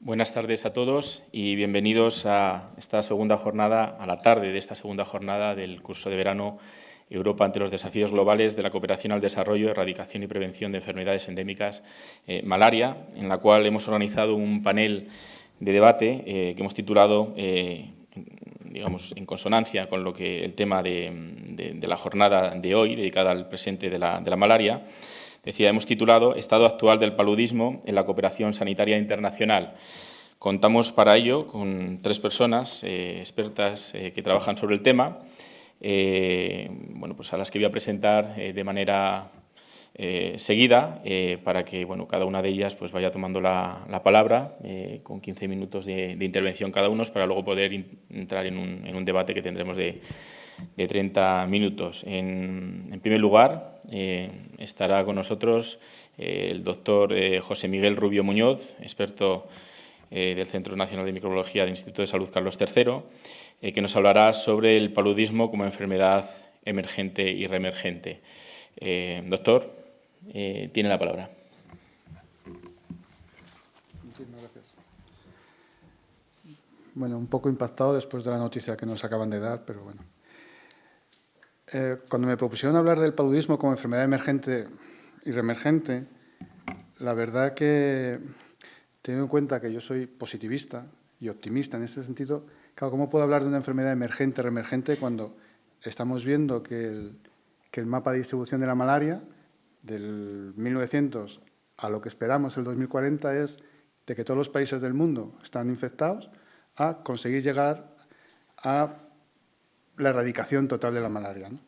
Buenas tardes a todos y bienvenidos a esta segunda jornada, a la tarde de esta segunda jornada del curso de verano Europa ante los desafíos globales de la cooperación al desarrollo, erradicación y prevención de enfermedades endémicas, malaria, en la cual hemos organizado un panel de debate que hemos titulado, digamos, en consonancia con lo que el tema de la jornada de hoy, dedicada al presente de la malaria. Decía, hemos titulado Estado actual del paludismo en la cooperación sanitaria internacional. Contamos para ello con 3 personas expertas que trabajan sobre el tema, pues a las que voy a presentar de manera seguida para que cada una de ellas pues vaya tomando la palabra con 15 minutos de intervención cada uno para luego poder entrar en un debate que tendremos de 30 minutos. En primer lugar, estará con nosotros el doctor José Miguel Rubio Muñoz, experto del Centro Nacional de Microbiología del Instituto de Salud Carlos III, que nos hablará sobre el paludismo como enfermedad emergente y reemergente. Doctor, tiene la palabra. Muchísimas gracias. Bueno, un poco impactado después de la noticia que nos acaban de dar, pero bueno. Cuando me propusieron hablar del paludismo como enfermedad emergente y reemergente, la verdad que, teniendo en cuenta que yo soy positivista y optimista en este sentido, claro, ¿cómo puedo hablar de una enfermedad emergente, reemergente, cuando estamos viendo que el mapa de distribución de la malaria del 1900 a lo que esperamos el 2040 es de que todos los países del mundo están infectados a conseguir llegar a la erradicación total de la malaria, ¿no?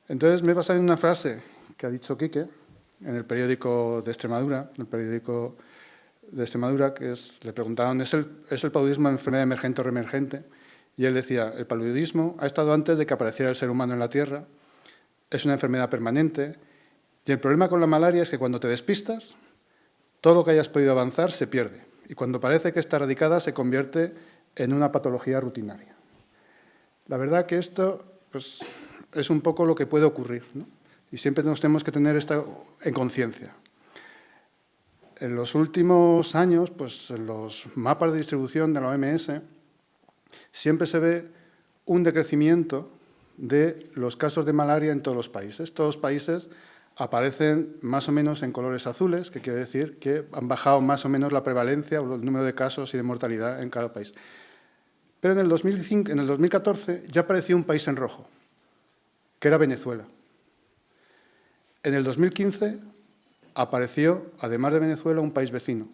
Entonces, me he basado en una frase que ha dicho Quique en el periódico de Extremadura, que le preguntaron, ¿es el paludismo enfermedad emergente o reemergente? Y él decía, el paludismo ha estado antes de que apareciera el ser humano en la Tierra, es una enfermedad permanente, y el problema con la malaria es que cuando te despistas, todo lo que hayas podido avanzar se pierde, y cuando parece que está erradicada se convierte en una patología rutinaria. La verdad que esto pues, es un poco lo que puede ocurrir, ¿no? Y siempre nos tenemos que tener esto en conciencia. En los últimos años, pues, en los mapas de distribución de la OMS, siempre se ve un decrecimiento de los casos de malaria en todos los países. Todos los países aparecen más o menos en colores azules, que quiere decir que han bajado más o menos la prevalencia o el número de casos y de mortalidad en cada país. Pero en el 2014 ya apareció un país en rojo, que era Venezuela. En el 2015 apareció, además de Venezuela, un país vecino,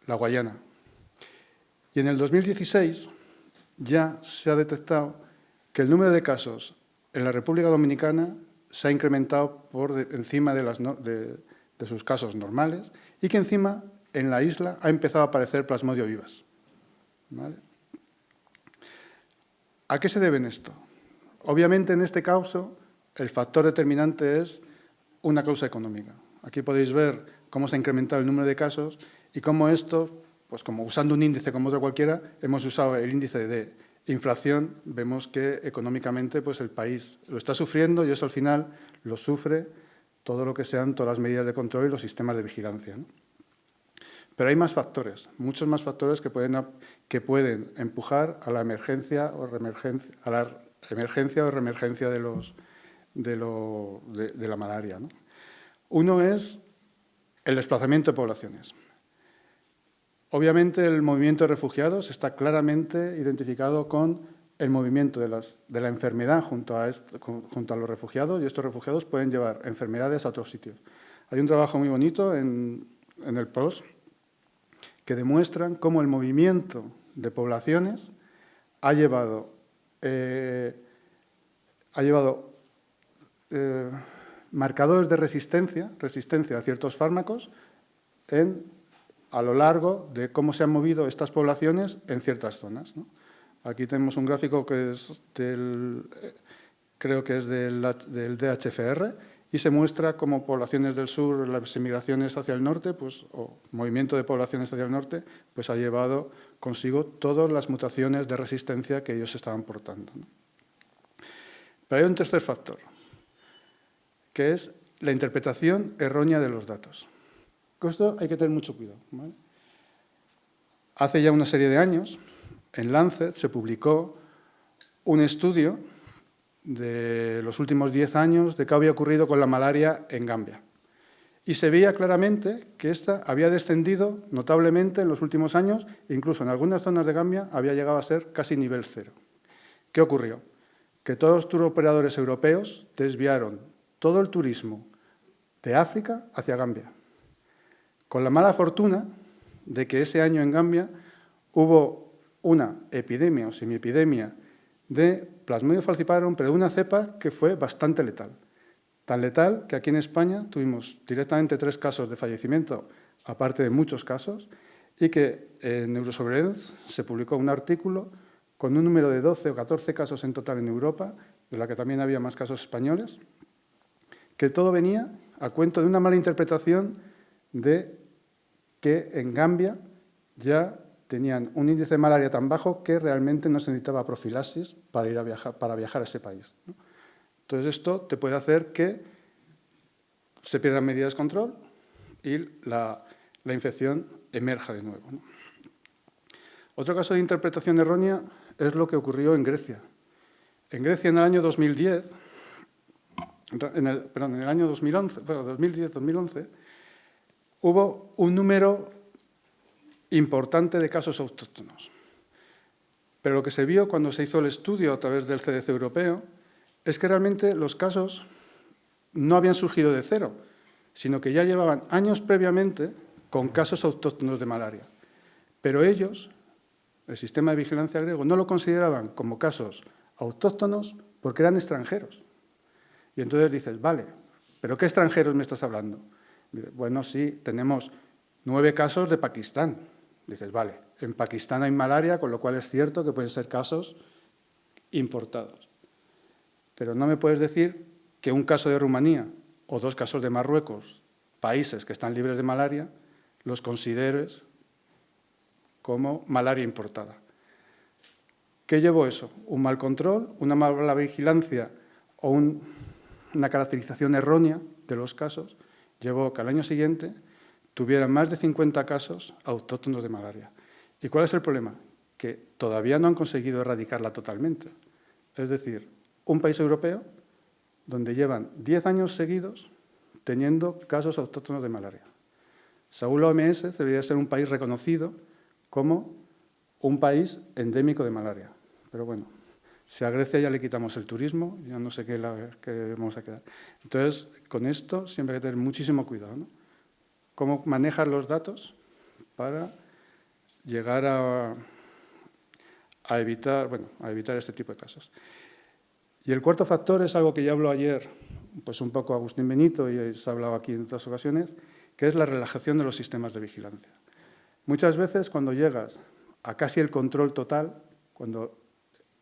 la Guayana. Y en el 2016 ya se ha detectado que el número de casos en la República Dominicana se ha incrementado por encima de sus casos normales y que encima en la isla ha empezado a aparecer Plasmodium vivax, ¿vale? ¿A qué se debe esto? Obviamente, en este caso, el factor determinante es una causa económica. Aquí podéis ver cómo se ha incrementado el número de casos y cómo esto, pues como usando un índice como otro cualquiera, hemos usado el índice de inflación, vemos que económicamente pues el país lo está sufriendo y eso al final lo sufre todo lo que sean todas las medidas de control y los sistemas de vigilancia, ¿no? Pero hay más factores, muchos más factores que pueden empujar a la emergencia o reemergencia, de la malaria, ¿no? Uno es el desplazamiento de poblaciones. Obviamente, el movimiento de refugiados está claramente identificado con el movimiento de la enfermedad junto a los refugiados, y estos refugiados pueden llevar enfermedades a otros sitios. Hay un trabajo muy bonito en el PROS que demuestran cómo el movimiento de poblaciones ha llevado marcadores de resistencia a ciertos fármacos a lo largo de cómo se han movido estas poblaciones en ciertas zonas, ¿no? Aquí tenemos un gráfico que es creo que es del DHFR, y se muestra cómo poblaciones del sur, las emigraciones hacia el norte, pues, o movimiento de poblaciones hacia el norte, pues ha llevado consigo todas las mutaciones de resistencia que ellos estaban portando, ¿no? Pero hay un tercer factor, que es la interpretación errónea de los datos. Con esto hay que tener mucho cuidado, ¿vale? Hace ya una serie de años, en Lancet se publicó un estudio de los últimos 10 años de qué había ocurrido con la malaria en Gambia. Y se veía claramente que esta había descendido notablemente en los últimos años, e incluso en algunas zonas de Gambia había llegado a ser casi nivel cero. ¿Qué ocurrió? Que todos los turoperadores europeos desviaron todo el turismo de África hacia Gambia, con la mala fortuna de que ese año en Gambia hubo una epidemia o semiepidemia de Plasmodium falciparum, pero de una cepa que fue bastante letal. Tan letal que aquí en España tuvimos directamente 3 casos de fallecimiento, aparte de muchos casos, y que en Neurosurveillance se publicó un artículo con un número de 12 o 14 casos en total en Europa, de la que también había más casos españoles, que todo venía a cuento de una mala interpretación de que en Gambia ya tenían un índice de malaria tan bajo que realmente no se necesitaba profilaxis para viajar a ese país, ¿no? Entonces, esto te puede hacer que se pierdan medidas de control y la infección emerja de nuevo, ¿no? Otro caso de interpretación errónea es lo que ocurrió en Grecia. En Grecia, en el año 2010, en el año 2011, bueno, 2010-2011, hubo un número importante de casos autóctonos. Pero lo que se vio cuando se hizo el estudio a través del CDC europeo es que realmente los casos no habían surgido de cero, sino que ya llevaban años previamente con casos autóctonos de malaria. Pero ellos, el sistema de vigilancia griego, no lo consideraban como casos autóctonos porque eran extranjeros. Y entonces dices, vale, ¿pero qué extranjeros me estás hablando? Bueno, sí, tenemos 9 casos de Pakistán. Dices, vale, en Pakistán hay malaria, con lo cual es cierto que pueden ser casos importados. Pero no me puedes decir que un caso de Rumanía o 2 casos de Marruecos, países que están libres de malaria, los consideres como malaria importada. ¿Qué llevó eso? ¿Un mal control, una mala vigilancia o una caracterización errónea de los casos? Llevó que al año siguiente tuvieran más de 50 casos autóctonos de malaria. ¿Y cuál es el problema? Que todavía no han conseguido erradicarla totalmente. Es decir, un país europeo donde llevan 10 años seguidos teniendo casos autóctonos de malaria. Según la OMS, debería ser un país reconocido como un país endémico de malaria. Pero bueno, si a Grecia ya le quitamos el turismo, ya no sé qué vamos a quedar. Entonces, con esto siempre hay que tener muchísimo cuidado, ¿no? Cómo manejar los datos para llegar a evitar este tipo de casos. Y el cuarto factor es algo que ya habló ayer, pues un poco Agustín Benito, y se ha hablado aquí en otras ocasiones, que es la relajación de los sistemas de vigilancia. Muchas veces cuando llegas a casi el control total, cuando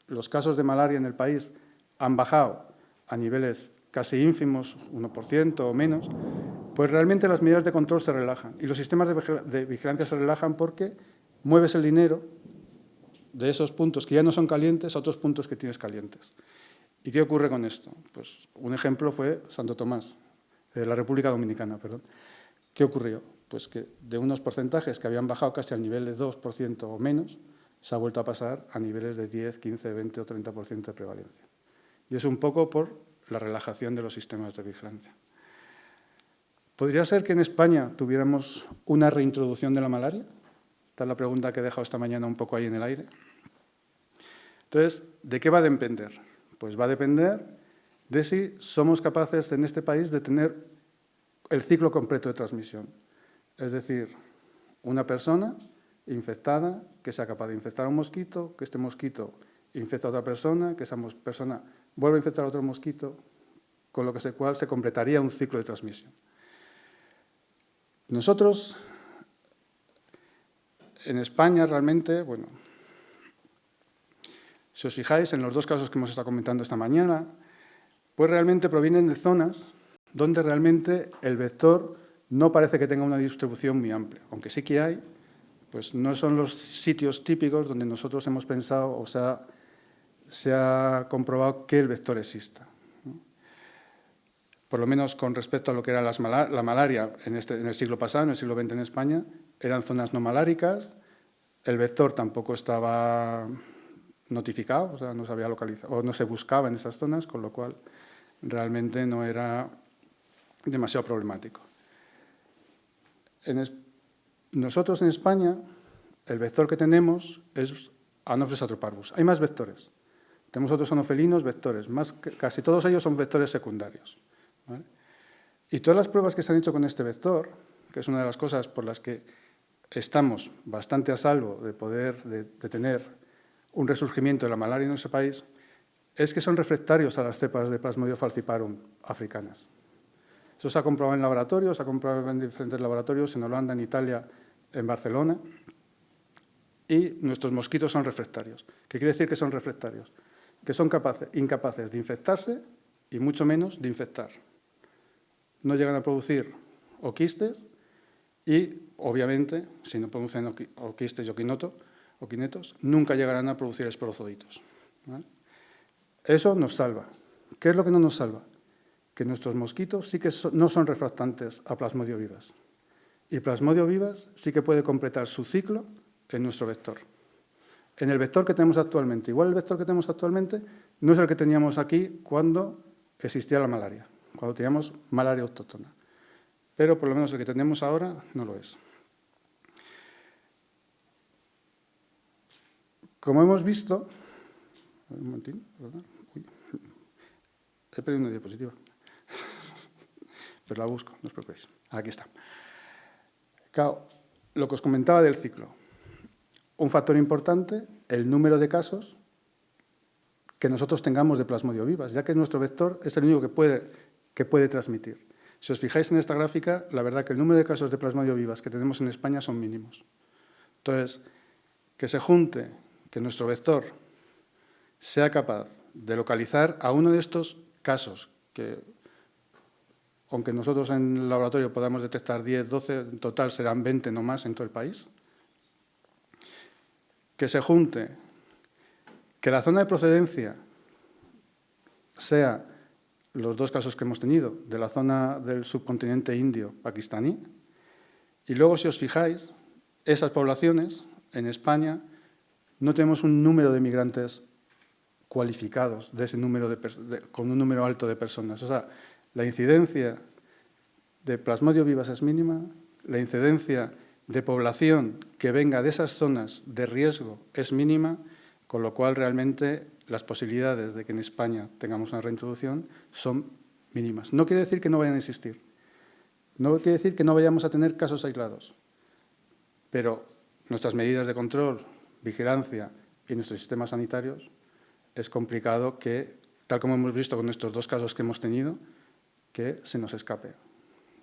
los casos de malaria en el país han bajado a niveles casi ínfimos, 1% o menos, pues realmente las medidas de control se relajan y los sistemas de vigilancia se relajan porque mueves el dinero de esos puntos que ya no son calientes a otros puntos que tienes calientes. ¿Y qué ocurre con esto? Pues un ejemplo fue Santo Tomás, la República Dominicana, perdón. ¿Qué ocurrió? Pues que de unos porcentajes que habían bajado casi al nivel de 2% o menos, se ha vuelto a pasar a niveles de 10, 15, 20 o 30% de prevalencia. Y es un poco por la relajación de los sistemas de vigilancia. ¿Podría ser que en España tuviéramos una reintroducción de la malaria? Esta es la pregunta que he dejado esta mañana un poco ahí en el aire. Entonces, ¿de qué va a depender? Pues va a depender de si somos capaces en este país de tener el ciclo completo de transmisión. Es decir, una persona infectada que sea capaz de infectar a un mosquito, que este mosquito infecta a otra persona, que esa persona vuelva a infectar a otro mosquito, con lo cual se completaría un ciclo de transmisión. Nosotros, en España, realmente, bueno, si os fijáis en los 2 casos que hemos estado comentando esta mañana, pues realmente provienen de zonas donde realmente el vector no parece que tenga una distribución muy amplia, aunque sí que hay, pues no son los sitios típicos donde nosotros hemos pensado o se ha comprobado que el vector exista, ¿no? Por lo menos con respecto a lo que era la malaria en el siglo pasado, en el siglo XX en España, eran zonas no maláricas, El vector tampoco estaba notificado, o sea, no se había localizado o no se buscaba en esas zonas, con lo cual realmente no era demasiado problemático. Nosotros en España, el vector que tenemos es Anopheles atroparbus. Hay más vectores. Tenemos otros anofelinos vectores, casi todos ellos son vectores secundarios, ¿vale? Y todas las pruebas que se han hecho con este vector, que es una de las cosas por las que estamos bastante a salvo de tener un resurgimiento de la malaria en nuestro país, es que son refractarios a las cepas de Plasmodium falciparum africanas. Eso se ha comprobado en laboratorios, se ha comprobado en diferentes laboratorios, en Holanda, en Italia, en Barcelona, y nuestros mosquitos son refractarios. ¿Qué quiere decir que son refractarios? Que son incapaces de infectarse y mucho menos de infectar. No llegan a producir oquistes y, obviamente, si no producen oquistes y oquinetos, nunca llegarán a producir esporozoditos, ¿vale? Eso nos salva. ¿Qué es lo que no nos salva? Que nuestros mosquitos sí que no son refractantes a Plasmodium vivax. Y Plasmodium vivax sí que puede completar su ciclo en nuestro vector. En el vector que tenemos actualmente. Igual el vector que tenemos actualmente no es el que teníamos aquí cuando existía la malaria, cuando teníamos malaria autóctona. Pero por lo menos el que tenemos ahora no lo es. Como hemos visto... Un momentín, perdón. He perdido una diapositiva. Pero la busco, no os preocupéis. Aquí está. Claro, lo que os comentaba del ciclo. Un factor importante, el número de casos que nosotros tengamos de Plasmodium vivax, ya que nuestro vector es el único que puede transmitir. Si os fijáis en esta gráfica, la verdad que el número de casos de Plasmodium vivax que tenemos en España son mínimos. Entonces, que se junte, que nuestro vector sea capaz de localizar a uno de estos casos, que aunque nosotros en el laboratorio podamos detectar 10, 12, en total serán 20 no más en todo el país, que se junte, que la zona de procedencia sea los dos casos que hemos tenido, de la zona del subcontinente indio pakistaní, y luego, si os fijáis, esas poblaciones, en España, no tenemos un número de migrantes cualificados de ese número con un número alto de personas. O sea, la incidencia de Plasmodium vivax es mínima, la incidencia de población que venga de esas zonas de riesgo es mínima, con lo cual realmente las posibilidades de que en España tengamos una reintroducción son mínimas. No quiere decir que no vayan a existir, no quiere decir que no vayamos a tener casos aislados, pero nuestras medidas de control, vigilancia y nuestros sistemas sanitarios es complicado que, tal como hemos visto con estos dos casos que hemos tenido, que se nos escape,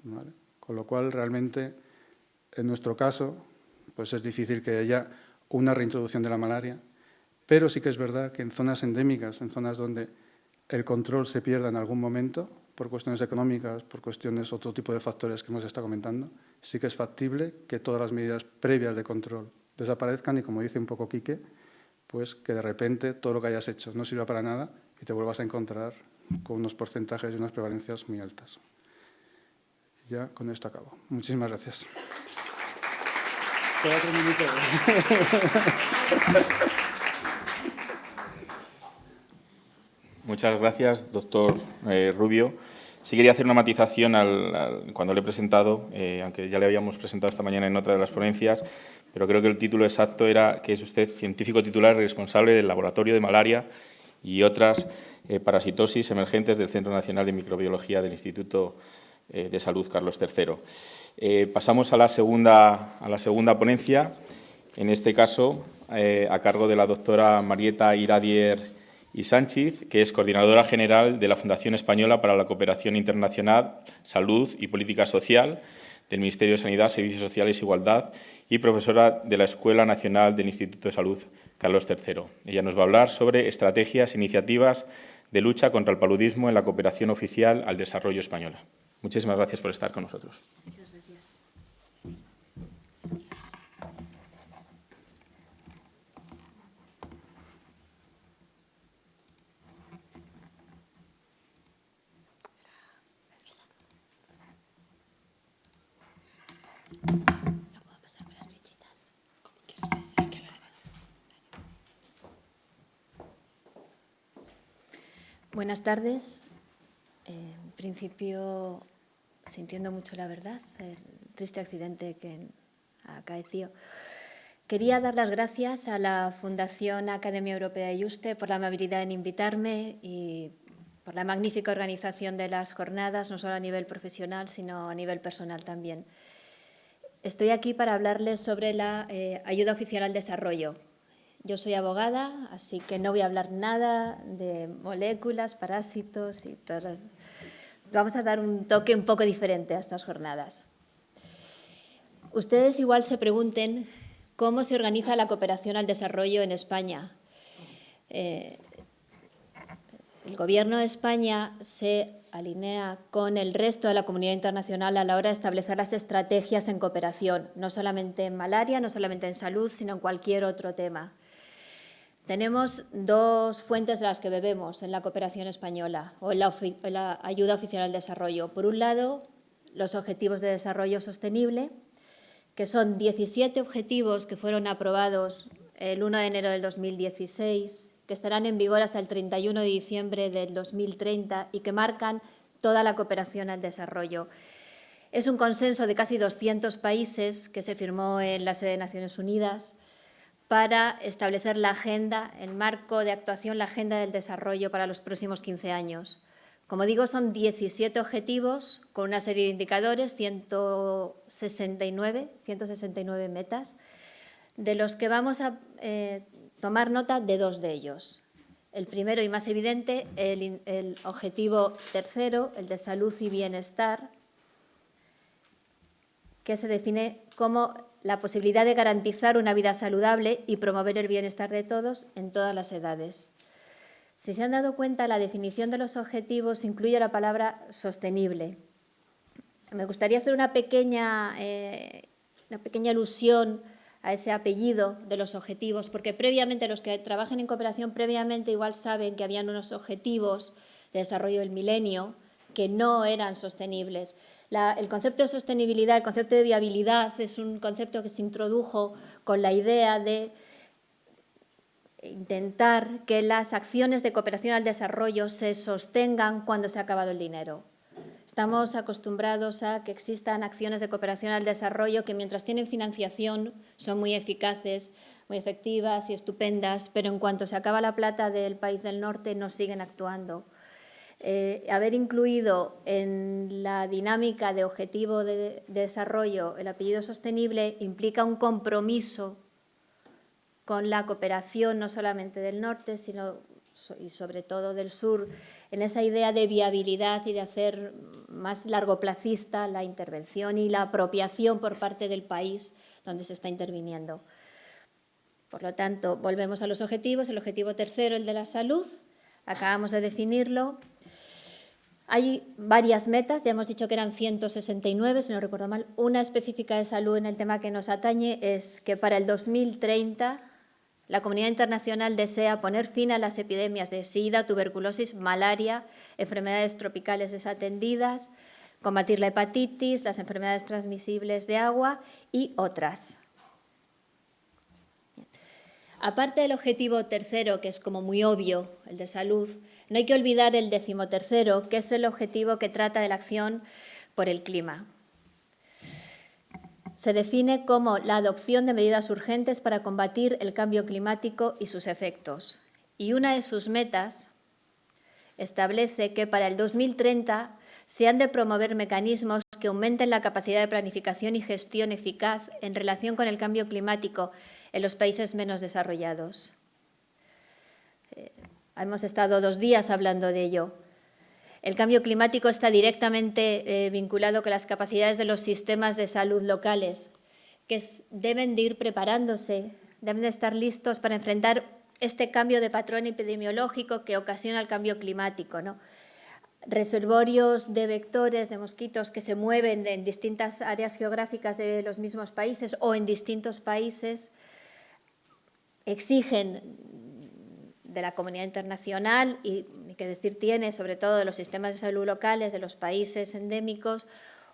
¿vale? Con lo cual, realmente, en nuestro caso, pues es difícil que haya una reintroducción de la malaria, pero sí que es verdad que en zonas endémicas, en zonas donde el control se pierda en algún momento, por cuestiones económicas, por cuestiones, otro tipo de factores que hemos estado comentando, sí que es factible que todas las medidas previas de control desaparezcan y, como dice un poco Quique, pues que de repente todo lo que hayas hecho no sirva para nada y te vuelvas a encontrar con unos porcentajes y unas prevalencias muy altas. Ya con esto acabo. Muchísimas gracias. Queda 3 minutos. Muchas gracias, doctor Rubio. Sí quería hacer una matización cuando le he presentado, aunque ya le habíamos presentado esta mañana en otra de las ponencias, pero creo que el título exacto era que es usted científico titular y responsable del Laboratorio de Malaria y otras parasitosis emergentes del Centro Nacional de Microbiología del Instituto de Salud Carlos III. Pasamos a la segunda ponencia, en este caso a cargo de la doctora Marieta Iradier y Sánchez, que es coordinadora general de la Fundación Española para la Cooperación Internacional, Salud y Política Social del Ministerio de Sanidad, Servicios Sociales e Igualdad y profesora de la Escuela Nacional del Instituto de Salud Carlos III. Ella nos va a hablar sobre estrategias e iniciativas de lucha contra el paludismo en la cooperación oficial al desarrollo española. Muchísimas gracias por estar con nosotros. Muchas gracias. ¿No puedo pasarme las fichitas? Como quieras. Buenas tardes. En principio, sintiendo mucho la verdad, el triste accidente que acaeció. Quería dar las gracias a la Fundación Academia Europea Juste por la amabilidad en invitarme y por la magnífica organización de las jornadas, no solo a nivel profesional, sino a nivel personal también. Estoy aquí para hablarles sobre la ayuda oficial al desarrollo. Yo soy abogada, así que no voy a hablar nada de moléculas, parásitos y todas las... Vamos a dar un toque un poco diferente a estas jornadas. Ustedes igual se pregunten cómo se organiza la cooperación al desarrollo en España. El Gobierno de España se alinea con el resto de la comunidad internacional a la hora de establecer las estrategias en cooperación, no solamente en malaria, no solamente en salud, sino en cualquier otro tema. Tenemos dos fuentes de las que bebemos en la cooperación española o en la ayuda oficial al desarrollo. Por un lado, los Objetivos de Desarrollo Sostenible, que son 17 objetivos que fueron aprobados el 1 de enero del 2016, que estarán en vigor hasta el 31 de diciembre del 2030 y que marcan toda la cooperación al desarrollo. Es un consenso de casi 200 países que se firmó en la sede de Naciones Unidas para establecer la agenda, el marco de actuación, la agenda del desarrollo para los próximos 15 años. Como digo, son 17 objetivos con una serie de indicadores, 169 metas, de los que vamos a tomar nota de dos de ellos. El primero y más evidente, el objetivo tercero, el de salud y bienestar, que se define como la posibilidad de garantizar una vida saludable y promover el bienestar de todos en todas las edades. Si se han dado cuenta, la definición de los objetivos incluye la palabra sostenible. Me gustaría hacer una pequeña alusión a ese apellido de los objetivos, porque previamente, los que trabajan en cooperación previamente igual saben que habían unos objetivos de desarrollo del milenio que no eran sostenibles. El concepto de sostenibilidad, el concepto de viabilidad es un concepto que se introdujo con la idea de intentar que las acciones de cooperación al desarrollo se sostengan cuando se ha acabado el dinero. Estamos acostumbrados a que existan acciones de cooperación al desarrollo que mientras tienen financiación son muy eficaces, muy efectivas y estupendas, pero en cuanto se acaba la plata del país del norte no siguen actuando. Haber incluido en la dinámica de objetivo de desarrollo el apellido sostenible implica un compromiso con la cooperación no solamente del norte, sino y sobre todo del sur, en esa idea de viabilidad y de hacer más largoplacista la intervención y la apropiación por parte del país donde se está interviniendo. Por lo tanto, volvemos a los objetivos. El objetivo tercero, el de la salud, acabamos de definirlo. Hay varias metas, ya hemos dicho que eran 169, si no recuerdo mal. Una específica de salud en el tema que nos atañe es que para el 2030 la comunidad internacional desea poner fin a las epidemias de SIDA, tuberculosis, malaria, enfermedades tropicales desatendidas, combatir la hepatitis, las enfermedades transmisibles de agua y otras. Aparte del objetivo tercero, que es como muy obvio, el de salud, no hay que olvidar el 13º, que es el objetivo que trata de la acción por el clima. Se define como la adopción de medidas urgentes para combatir el cambio climático y sus efectos. Y una de sus metas establece que para el 2030 se han de promover mecanismos que aumenten la capacidad de planificación y gestión eficaz en relación con el cambio climático en los países menos desarrollados. Hemos estado 2 días hablando de ello. El cambio climático está directamente vinculado con las capacidades de los sistemas de salud locales, que deben de ir preparándose, deben de estar listos para enfrentar este cambio de patrón epidemiológico que ocasiona el cambio climático, ¿no? Reservorios de vectores, de mosquitos que se mueven en distintas áreas geográficas de los mismos países o en distintos países exigen de la comunidad internacional y qué decir tiene, sobre todo de los sistemas de salud locales, de los países endémicos,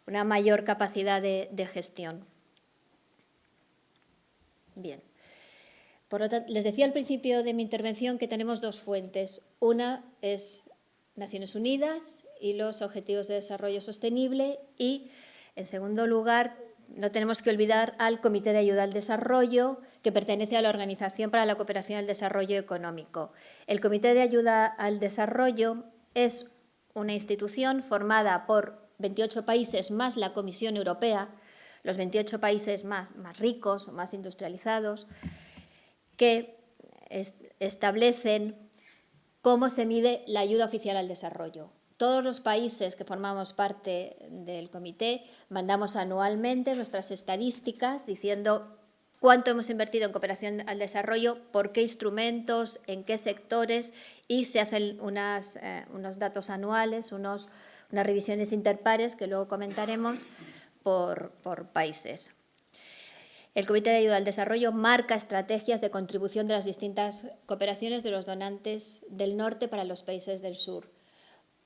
una mayor capacidad de gestión. Bien. Por lo tanto, les decía al principio de mi intervención que tenemos 2 fuentes. Una es Naciones Unidas y los Objetivos de Desarrollo Sostenible y, en segundo lugar, no tenemos que olvidar al Comité de Ayuda al Desarrollo, que pertenece a la Organización para la Cooperación al Desarrollo Económico. El Comité de Ayuda al Desarrollo es una institución formada por 28 países más la Comisión Europea, los 28 países más ricos, más industrializados, que establecen cómo se mide la ayuda oficial al desarrollo. Todos los países que formamos parte del comité mandamos anualmente nuestras estadísticas diciendo cuánto hemos invertido en cooperación al desarrollo, por qué instrumentos, en qué sectores, y se hacen unos datos anuales, unas revisiones interpares que luego comentaremos por países. El Comité de Ayuda al Desarrollo marca estrategias de contribución de las distintas cooperaciones de los donantes del norte para los países del sur,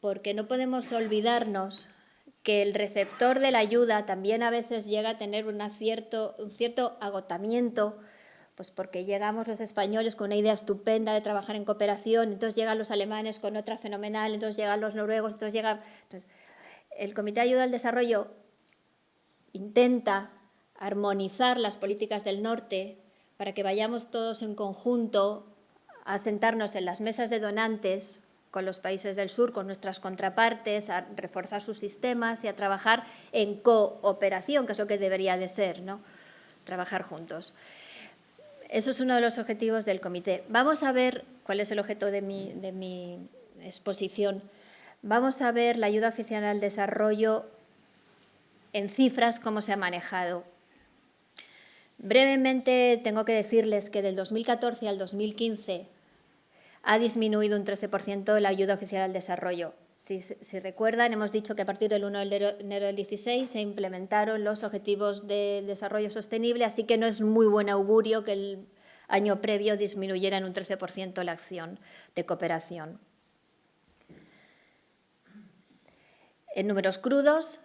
porque no podemos olvidarnos que el receptor de la ayuda también a veces llega a tener un cierto agotamiento, pues porque llegamos los españoles con una idea estupenda de trabajar en cooperación, entonces llegan los alemanes con otra fenomenal, entonces llegan los noruegos, entonces el Comité de Ayuda al Desarrollo intenta armonizar las políticas del norte para que vayamos todos en conjunto a sentarnos en las mesas de donantes con los países del sur, con nuestras contrapartes, a reforzar sus sistemas y a trabajar en cooperación, que es lo que debería de ser, ¿no? Trabajar juntos. Eso es uno de los objetivos del comité. Vamos a ver cuál es el objeto de mi exposición. Vamos a ver la ayuda oficial al desarrollo en cifras, cómo se ha manejado. Brevemente tengo que decirles que del 2014 al 2015 ha disminuido un 13% la ayuda oficial al desarrollo. Si recuerdan, hemos dicho que a partir del 1 de enero del 16 se implementaron los Objetivos de Desarrollo Sostenible, así que no es muy buen augurio que el año previo disminuyera en un 13% la acción de cooperación. En números crudos,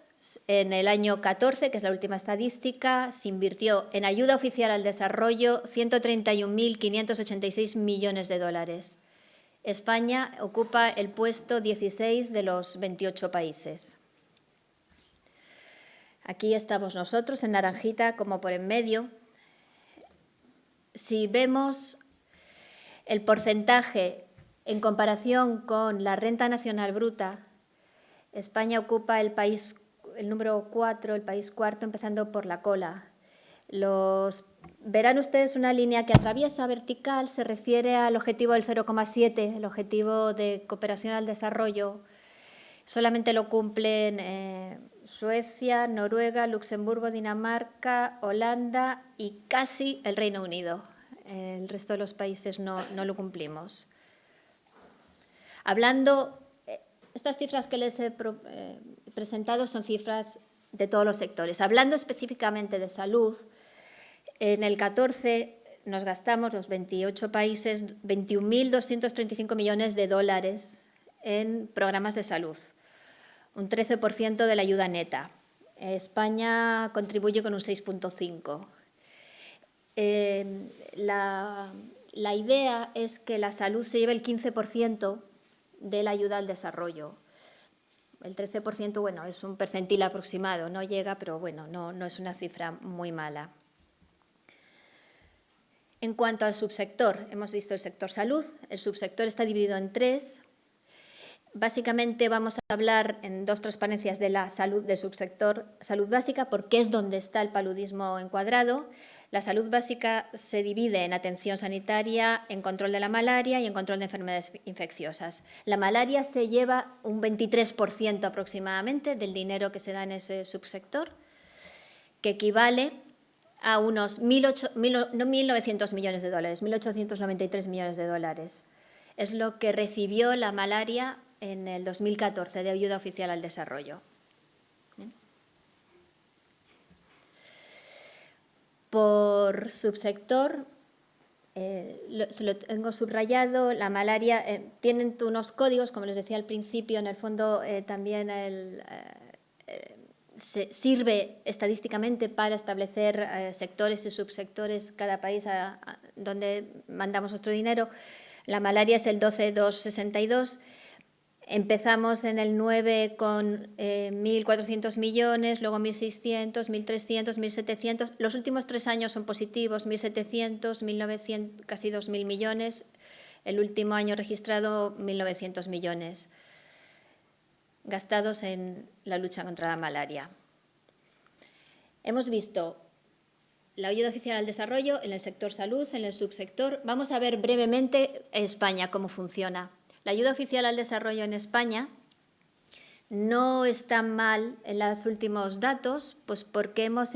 en el año 14, que es la última estadística, se invirtió en ayuda oficial al desarrollo 131.586 millones de dólares. España ocupa el puesto 16 de los 28 países. Aquí estamos nosotros, en naranjita, como por en medio. Si vemos el porcentaje en comparación con la renta nacional bruta, España ocupa el número 4, el país cuarto, empezando por la cola. Verán ustedes una línea que atraviesa vertical, se refiere al objetivo del 0,7, el objetivo de cooperación al desarrollo. Solamente lo cumplen Suecia, Noruega, Luxemburgo, Dinamarca, Holanda y casi el Reino Unido. El resto de los países no lo cumplimos. Estas cifras que les he presentado son cifras de todos los sectores. Hablando específicamente de salud, en el 14 nos gastamos, los 28 países, 21.235 millones de dólares en programas de salud, un 13% de la ayuda neta. España contribuye con un 6,5%. La idea es que la salud se lleve el 15% de la ayuda al desarrollo. El 13%, bueno, es un percentil aproximado, no llega, pero bueno, no es una cifra muy mala. En cuanto al subsector, hemos visto el sector salud. El subsector está dividido en 3. Básicamente vamos a hablar en 2 transparencias de la salud del subsector salud básica, porque es donde está el paludismo encuadrado. La salud básica se divide en atención sanitaria, en control de la malaria y en control de enfermedades infecciosas. La malaria se lleva un 23% aproximadamente del dinero que se da en ese subsector, que equivale a unos 1.900 millones de dólares, 1.893 millones de dólares. Es lo que recibió la malaria en el 2014 de ayuda oficial al desarrollo. Por subsector, se lo tengo subrayado, la malaria, tienen unos códigos, como les decía al principio, en el fondo también sirve estadísticamente para establecer sectores y subsectores, cada país donde mandamos nuestro dinero. La malaria es el 12.262. Empezamos en el 9 con 1.400 millones, luego 1.600, 1.300, 1.700. Los últimos 3 años son positivos, 1.700, 1.900, casi 2.000 millones. El último año registrado, 1.900 millones gastados en la lucha contra la malaria. Hemos visto la ayuda oficial al desarrollo en el sector salud, en el subsector. Vamos a ver brevemente España cómo funciona. La ayuda oficial al desarrollo en España no está mal en los últimos datos, pues porque hemos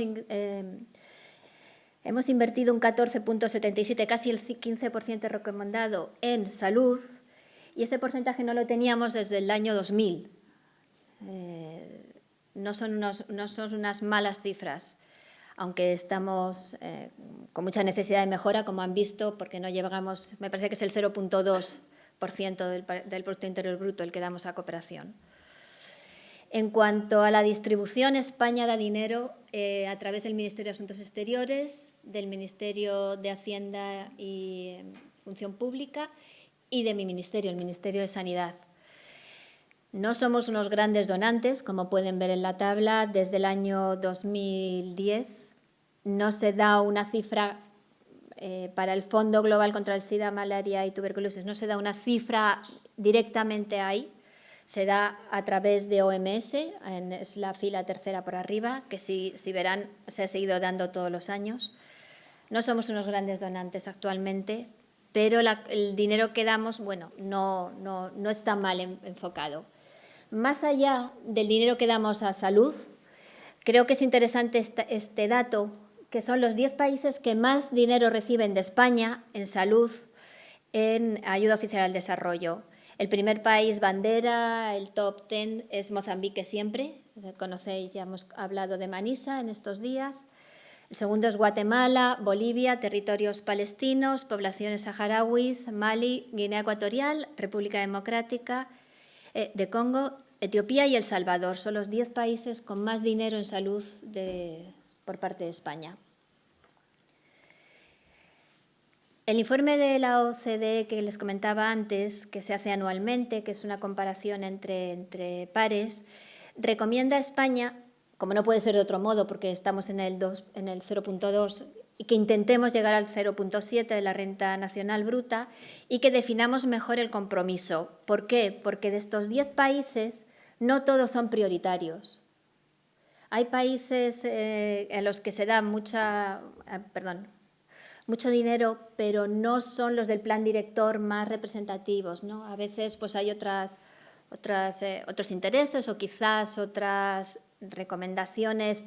invertido un 14,77, casi el 15% recomendado en salud, y ese porcentaje no lo teníamos desde el año 2000. No son unas malas cifras, aunque estamos con mucha necesidad de mejora, como han visto, porque no llegamos, me parece que es el 0,2% del Producto Interior Bruto el que damos a cooperación. En cuanto a la distribución, España da dinero a través del Ministerio de Asuntos Exteriores, del Ministerio de Hacienda y Función Pública y de mi ministerio, el Ministerio de Sanidad. No somos unos grandes donantes, como pueden ver en la tabla. Desde el año 2010 no se da una cifra para el Fondo Global contra el SIDA, Malaria y Tuberculosis, no se da una cifra directamente ahí, se da a través de OMS, es la fila tercera por arriba, que si verán se ha seguido dando todos los años. No somos unos grandes donantes actualmente, pero el dinero que damos, bueno, no está mal enfocado. Más allá del dinero que damos a salud, creo que es interesante este dato, que son los 10 países que más dinero reciben de España en salud, en ayuda oficial al desarrollo. El primer país bandera, el top 10, es Mozambique siempre. Conocéis, ya hemos hablado de Manisa en estos días. El segundo es Guatemala, Bolivia, territorios palestinos, poblaciones saharauis, Mali, Guinea Ecuatorial, República Democrática de Congo, Etiopía y El Salvador. Son los 10 países con más dinero en salud por parte de España. El informe de la OCDE que les comentaba antes, que se hace anualmente, que es una comparación entre pares, recomienda a España, como no puede ser de otro modo porque estamos en el 0,2, y que intentemos llegar al 0,7 de la renta nacional bruta y que definamos mejor el compromiso. ¿Por qué? Porque de estos 10 países no todos son prioritarios. Hay países en los que se da mucho dinero, pero no son los del plan director más representativos, ¿no? A veces pues hay otros intereses o quizás otras recomendaciones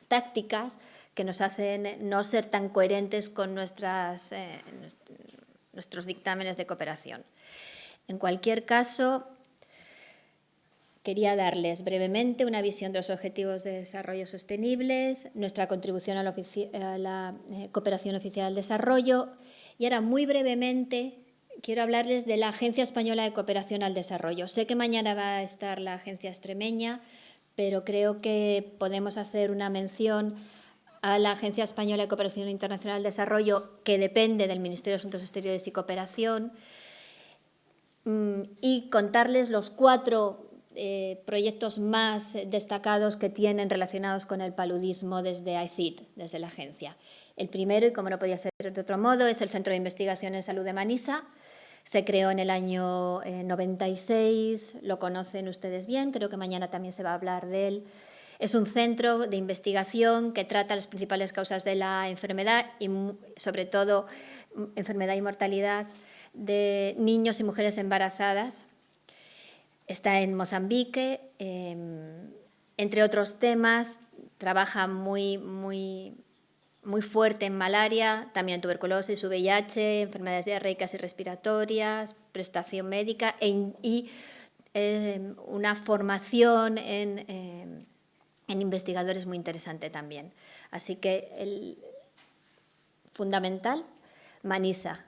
tácticas que nos hacen no ser tan coherentes con nuestros dictámenes de cooperación. En cualquier caso, quería darles brevemente una visión de los Objetivos de Desarrollo Sostenibles, nuestra contribución a la cooperación oficial al desarrollo, y ahora muy brevemente quiero hablarles de la Agencia Española de Cooperación al Desarrollo. Sé que mañana va a estar la agencia extremeña, pero creo que podemos hacer una mención a la Agencia Española de Cooperación Internacional al Desarrollo, que depende del Ministerio de Asuntos Exteriores y Cooperación, y contarles los 4 proyectos más destacados que tienen relacionados con el paludismo desde AICID, desde la agencia. El primero, y como no podía ser de otro modo, es el Centro de Investigación en Salud de Manisa. Se creó en el año 96, lo conocen ustedes bien, creo que mañana también se va a hablar de él. Es un centro de investigación que trata las principales causas de la enfermedad y, sobre todo, enfermedad y mortalidad de niños y mujeres embarazadas. Está en Mozambique, entre otros temas, trabaja muy fuerte en malaria, también en tuberculosis, VIH, enfermedades diarreicas y respiratorias, prestación médica y una formación en investigadores muy interesante también. Así que, fundamental, Manisa.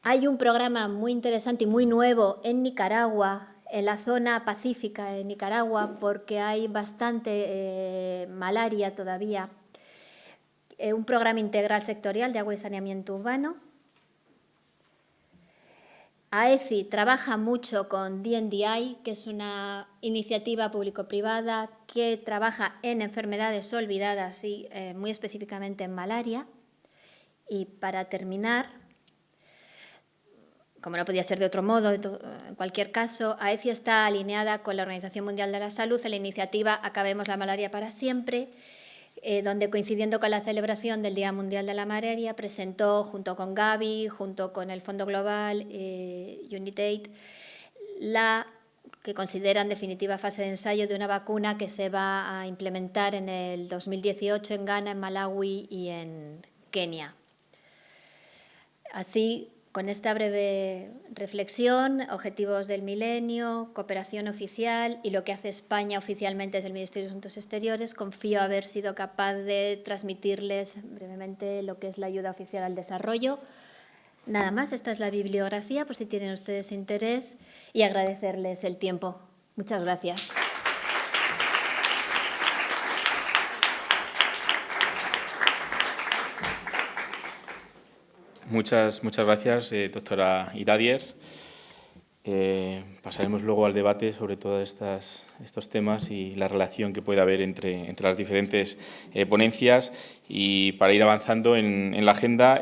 Hay un programa muy interesante y muy nuevo en Nicaragua, en la zona pacífica de Nicaragua, porque hay bastante malaria todavía. Un programa integral sectorial de agua y saneamiento urbano. AECI trabaja mucho con DNDi, que es una iniciativa público-privada que trabaja en enfermedades olvidadas y muy específicamente en malaria. Y para terminar, como no podía ser de otro modo, en cualquier caso, AECI está alineada con la Organización Mundial de la Salud en la iniciativa Acabemos la malaria para siempre, donde, coincidiendo con la celebración del Día Mundial de la Malaria, presentó, junto con Gavi, junto con el Fondo Global, UNITAID, la que consideran definitiva fase de ensayo de una vacuna que se va a implementar en el 2018 en Ghana, en Malawi y en Kenia. Así, con esta breve reflexión, objetivos del milenio, cooperación oficial y lo que hace España oficialmente desde el Ministerio de Asuntos Exteriores, confío haber sido capaz de transmitirles brevemente lo que es la ayuda oficial al desarrollo. Nada más, esta es la bibliografía, por si tienen ustedes interés, y agradecerles el tiempo. Muchas gracias. Muchas gracias, doctora Iradier. Pasaremos luego al debate sobre todos estos temas y la relación que puede haber entre las diferentes ponencias. Y para ir avanzando en la agenda,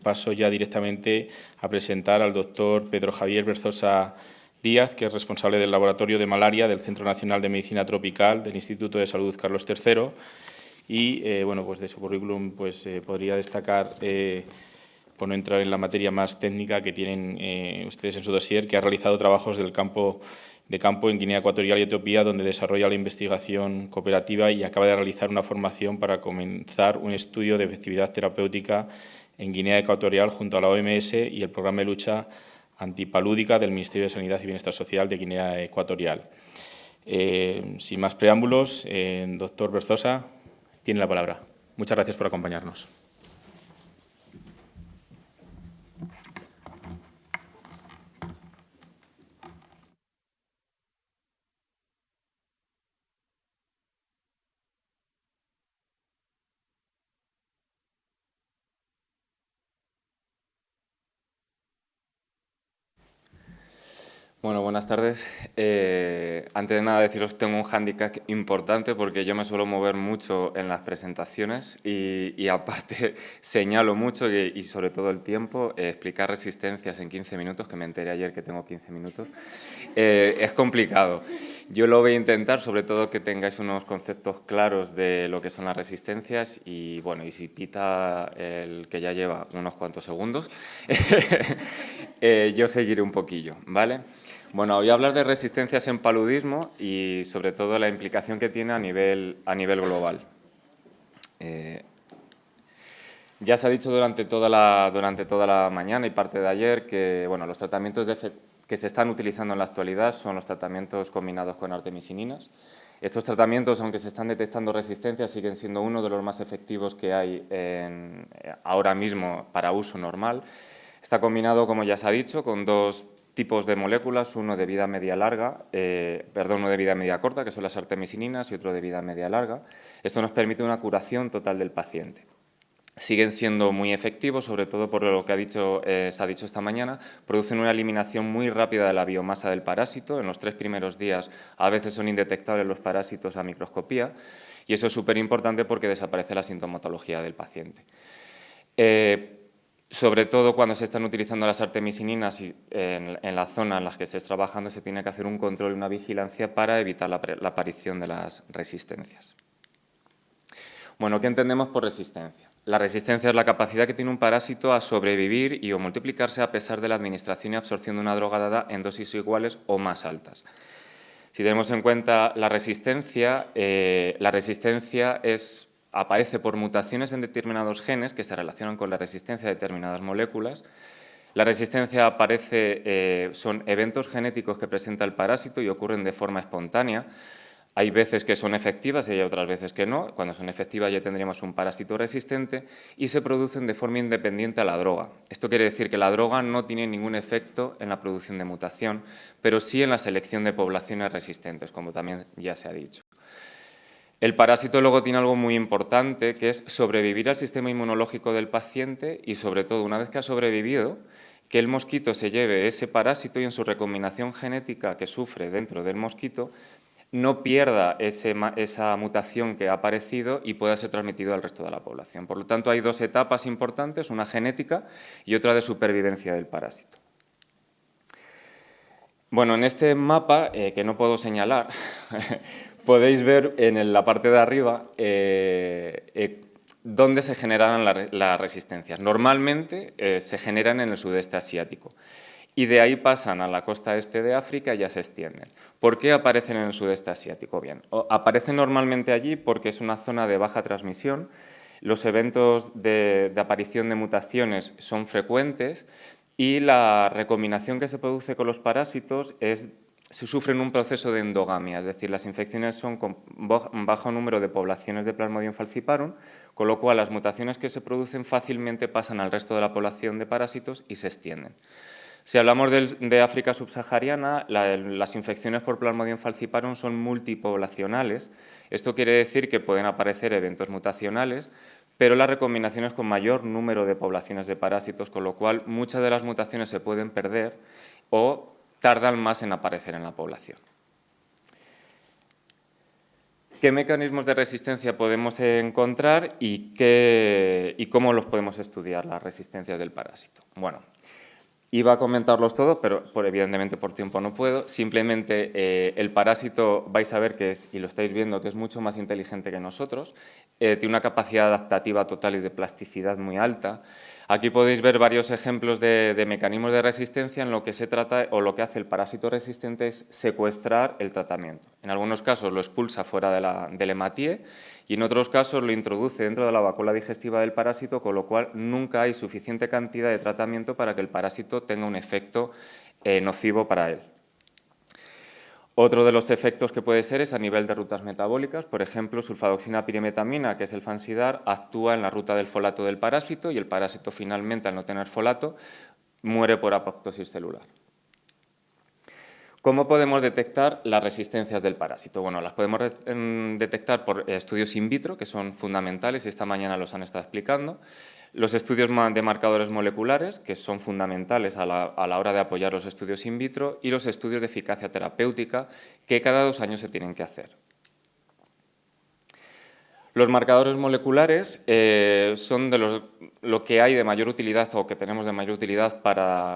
paso ya directamente a presentar al doctor Pedro Javier Berzosa Díaz, que es responsable del Laboratorio de Malaria del Centro Nacional de Medicina Tropical del Instituto de Salud Carlos III. Y bueno, pues de su currículum pues, podría destacar, por no entrar en la materia más técnica que tienen ustedes en su dossier, que ha realizado trabajos de campo en Guinea Ecuatorial y Etiopía, donde desarrolla la investigación cooperativa y acaba de realizar una formación para comenzar un estudio de efectividad terapéutica en Guinea Ecuatorial junto a la OMS y el Programa de Lucha Antipalúdica del Ministerio de Sanidad y Bienestar Social de Guinea Ecuatorial. Sin más preámbulos, doctor Berzosa, tiene la palabra. Muchas gracias por acompañarnos. Bueno, buenas tardes. Antes de nada deciros que tengo un hándicap importante porque yo me suelo mover mucho en las presentaciones y aparte señalo mucho y sobre todo el tiempo, explicar resistencias en 15 minutos, que me enteré ayer que tengo 15 minutos, es complicado. Yo lo voy a intentar, sobre todo que tengáis unos conceptos claros de lo que son las resistencias y bueno, y si pita el que ya lleva unos cuantos segundos, yo seguiré un poquillo, ¿vale? Bueno, voy a hablar de resistencias en paludismo y sobre todo la implicación que tiene a nivel global. Ya se ha dicho durante toda la mañana y parte de ayer que bueno, los tratamientos que se están utilizando en la actualidad son los tratamientos combinados con artemisininas. Estos tratamientos, aunque se están detectando resistencias, siguen siendo uno de los más efectivos que hay ahora mismo para uso normal. Está combinado, como ya se ha dicho, con dos tipos de moléculas, uno de vida media corta, que son las artemisininas, y otro de vida media larga. Esto nos permite una curación total del paciente. Siguen siendo muy efectivos, sobre todo por lo que se ha dicho esta mañana, producen una eliminación muy rápida de la biomasa del parásito. En los 3 primeros días a veces son indetectables los parásitos a microscopía y eso es súper importante porque desaparece la sintomatología del paciente. Sobre todo cuando se están utilizando las artemisininas en la zona en la que se está trabajando, se tiene que hacer un control y una vigilancia para evitar la aparición de las resistencias. Bueno, ¿qué entendemos por resistencia? La resistencia es la capacidad que tiene un parásito a sobrevivir y o multiplicarse a pesar de la administración y absorción de una droga dada en dosis iguales o más altas. Si tenemos en cuenta la resistencia aparece por mutaciones en determinados genes que se relacionan con la resistencia a determinadas moléculas. La resistencia son eventos genéticos que presenta el parásito y ocurren de forma espontánea. Hay veces que son efectivas y hay otras veces que no. Cuando son efectivas ya tendríamos un parásito resistente y se producen de forma independiente a la droga. Esto quiere decir que la droga no tiene ningún efecto en la producción de mutación, pero sí en la selección de poblaciones resistentes, como también ya se ha dicho. El parásito luego tiene algo muy importante, que es sobrevivir al sistema inmunológico del paciente y, sobre todo, una vez que ha sobrevivido, que el mosquito se lleve ese parásito y en su recombinación genética que sufre dentro del mosquito no pierda esa mutación que ha aparecido y pueda ser transmitido al resto de la población. Por lo tanto, hay dos etapas importantes, una genética y otra de supervivencia del parásito. Bueno, en este mapa, que no puedo señalar, podéis ver en la parte de arriba dónde se generan las resistencias. Normalmente se generan en el sudeste asiático y de ahí pasan a la costa este de África y ya se extienden. ¿Por qué aparecen en el sudeste asiático? Bien, aparecen normalmente allí porque es una zona de baja transmisión, los eventos de aparición de mutaciones son frecuentes y la recombinación que se produce con los parásitos se sufre en un proceso de endogamia, es decir, las infecciones son con bajo número de poblaciones de Plasmodium falciparum, con lo cual las mutaciones que se producen fácilmente pasan al resto de la población de parásitos y se extienden. Si hablamos de África subsahariana, las infecciones por Plasmodium falciparum son multipoblacionales. Esto quiere decir que pueden aparecer eventos mutacionales, pero la recombinación es con mayor número de poblaciones de parásitos, con lo cual muchas de las mutaciones se pueden perder o tardan más en aparecer en la población. ¿Qué mecanismos de resistencia podemos encontrar y cómo los podemos estudiar, las resistencias del parásito? Bueno, iba a comentarlos todos, pero evidentemente por tiempo no puedo. Simplemente el parásito vais a ver que es, y lo estáis viendo, que es mucho más inteligente que nosotros. Tiene una capacidad adaptativa total y de plasticidad muy alta. Aquí podéis ver varios ejemplos de mecanismos de resistencia en lo que se trata o lo que hace el parásito resistente es secuestrar el tratamiento. En algunos casos lo expulsa fuera del hematíe y en otros casos lo introduce dentro de la vacuola digestiva del parásito, con lo cual nunca hay suficiente cantidad de tratamiento para que el parásito tenga un efecto nocivo para él. Otro de los efectos que puede ser es a nivel de rutas metabólicas. Por ejemplo, sulfadoxina pirimetamina, que es el fansidar, actúa en la ruta del folato del parásito y el parásito finalmente, al no tener folato, muere por apoptosis celular. ¿Cómo podemos detectar las resistencias del parásito? Bueno, las podemos detectar por estudios in vitro, que son fundamentales y esta mañana los han estado explicando. Los estudios de marcadores moleculares, que son fundamentales a la hora de apoyar los estudios in vitro, y los estudios de eficacia terapéutica, que cada 2 años se tienen que hacer. Los marcadores moleculares son de lo que hay de mayor utilidad o que tenemos de mayor utilidad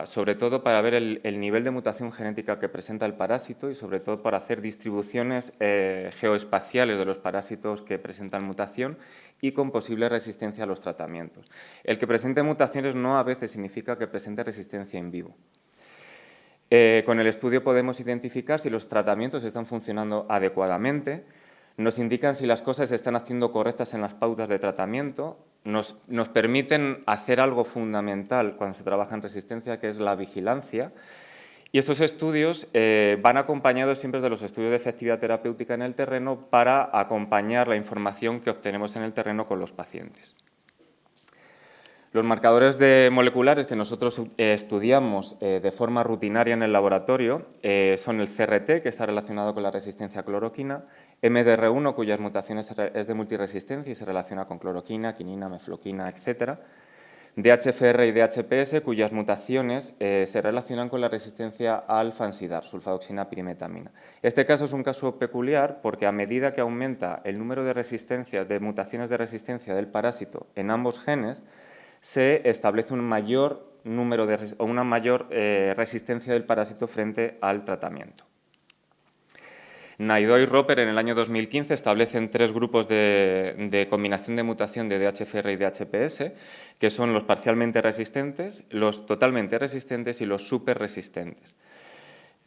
sobre todo para ver el nivel de mutación genética que presenta el parásito y sobre todo para hacer distribuciones geoespaciales de los parásitos que presentan mutación y con posible resistencia a los tratamientos. El que presente mutaciones no a veces significa que presente resistencia in vivo. Con el estudio podemos identificar si los tratamientos están funcionando adecuadamente, nos indican si las cosas se están haciendo correctas en las pautas de tratamiento, nos permiten hacer algo fundamental cuando se trabaja en resistencia, que es la vigilancia. Y estos estudios van acompañados siempre de los estudios de efectividad terapéutica en el terreno para acompañar la información que obtenemos en el terreno con los pacientes. Los marcadores moleculares que nosotros estudiamos de forma rutinaria en el laboratorio son el CRT, que está relacionado con la resistencia a cloroquina, MDR1, cuyas mutaciones es de multiresistencia y se relaciona con cloroquina, quinina, mefloquina, etc. DHFR y DHPS, cuyas mutaciones se relacionan con la resistencia al fansidar, sulfadoxina pirimetamina. Este caso es un caso peculiar porque a medida que aumenta el número de mutaciones de resistencia del parásito en ambos genes, se establece un mayor número o una mayor resistencia del parásito frente al tratamiento. Naidoo y Roper en el año 2015 establecen 3 grupos de combinación de mutación de DHFR y DHPS, que son los parcialmente resistentes, los totalmente resistentes y los superresistentes.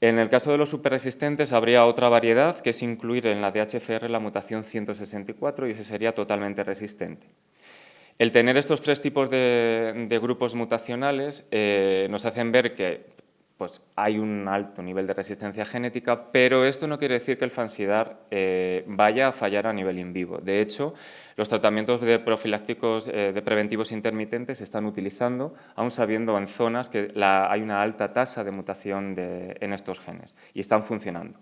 En el caso de los superresistentes habría otra variedad, que es incluir en la DHFR la mutación 164 y ese sería totalmente resistente. El tener estos 3 tipos de grupos mutacionales nos hacen ver que hay un alto nivel de resistencia genética, pero esto no quiere decir que el fansidar vaya a fallar a nivel in vivo. De hecho, los tratamientos profilácticos de preventivos intermitentes se están utilizando, aún sabiendo en zonas que hay una alta tasa de mutación en estos genes y están funcionando.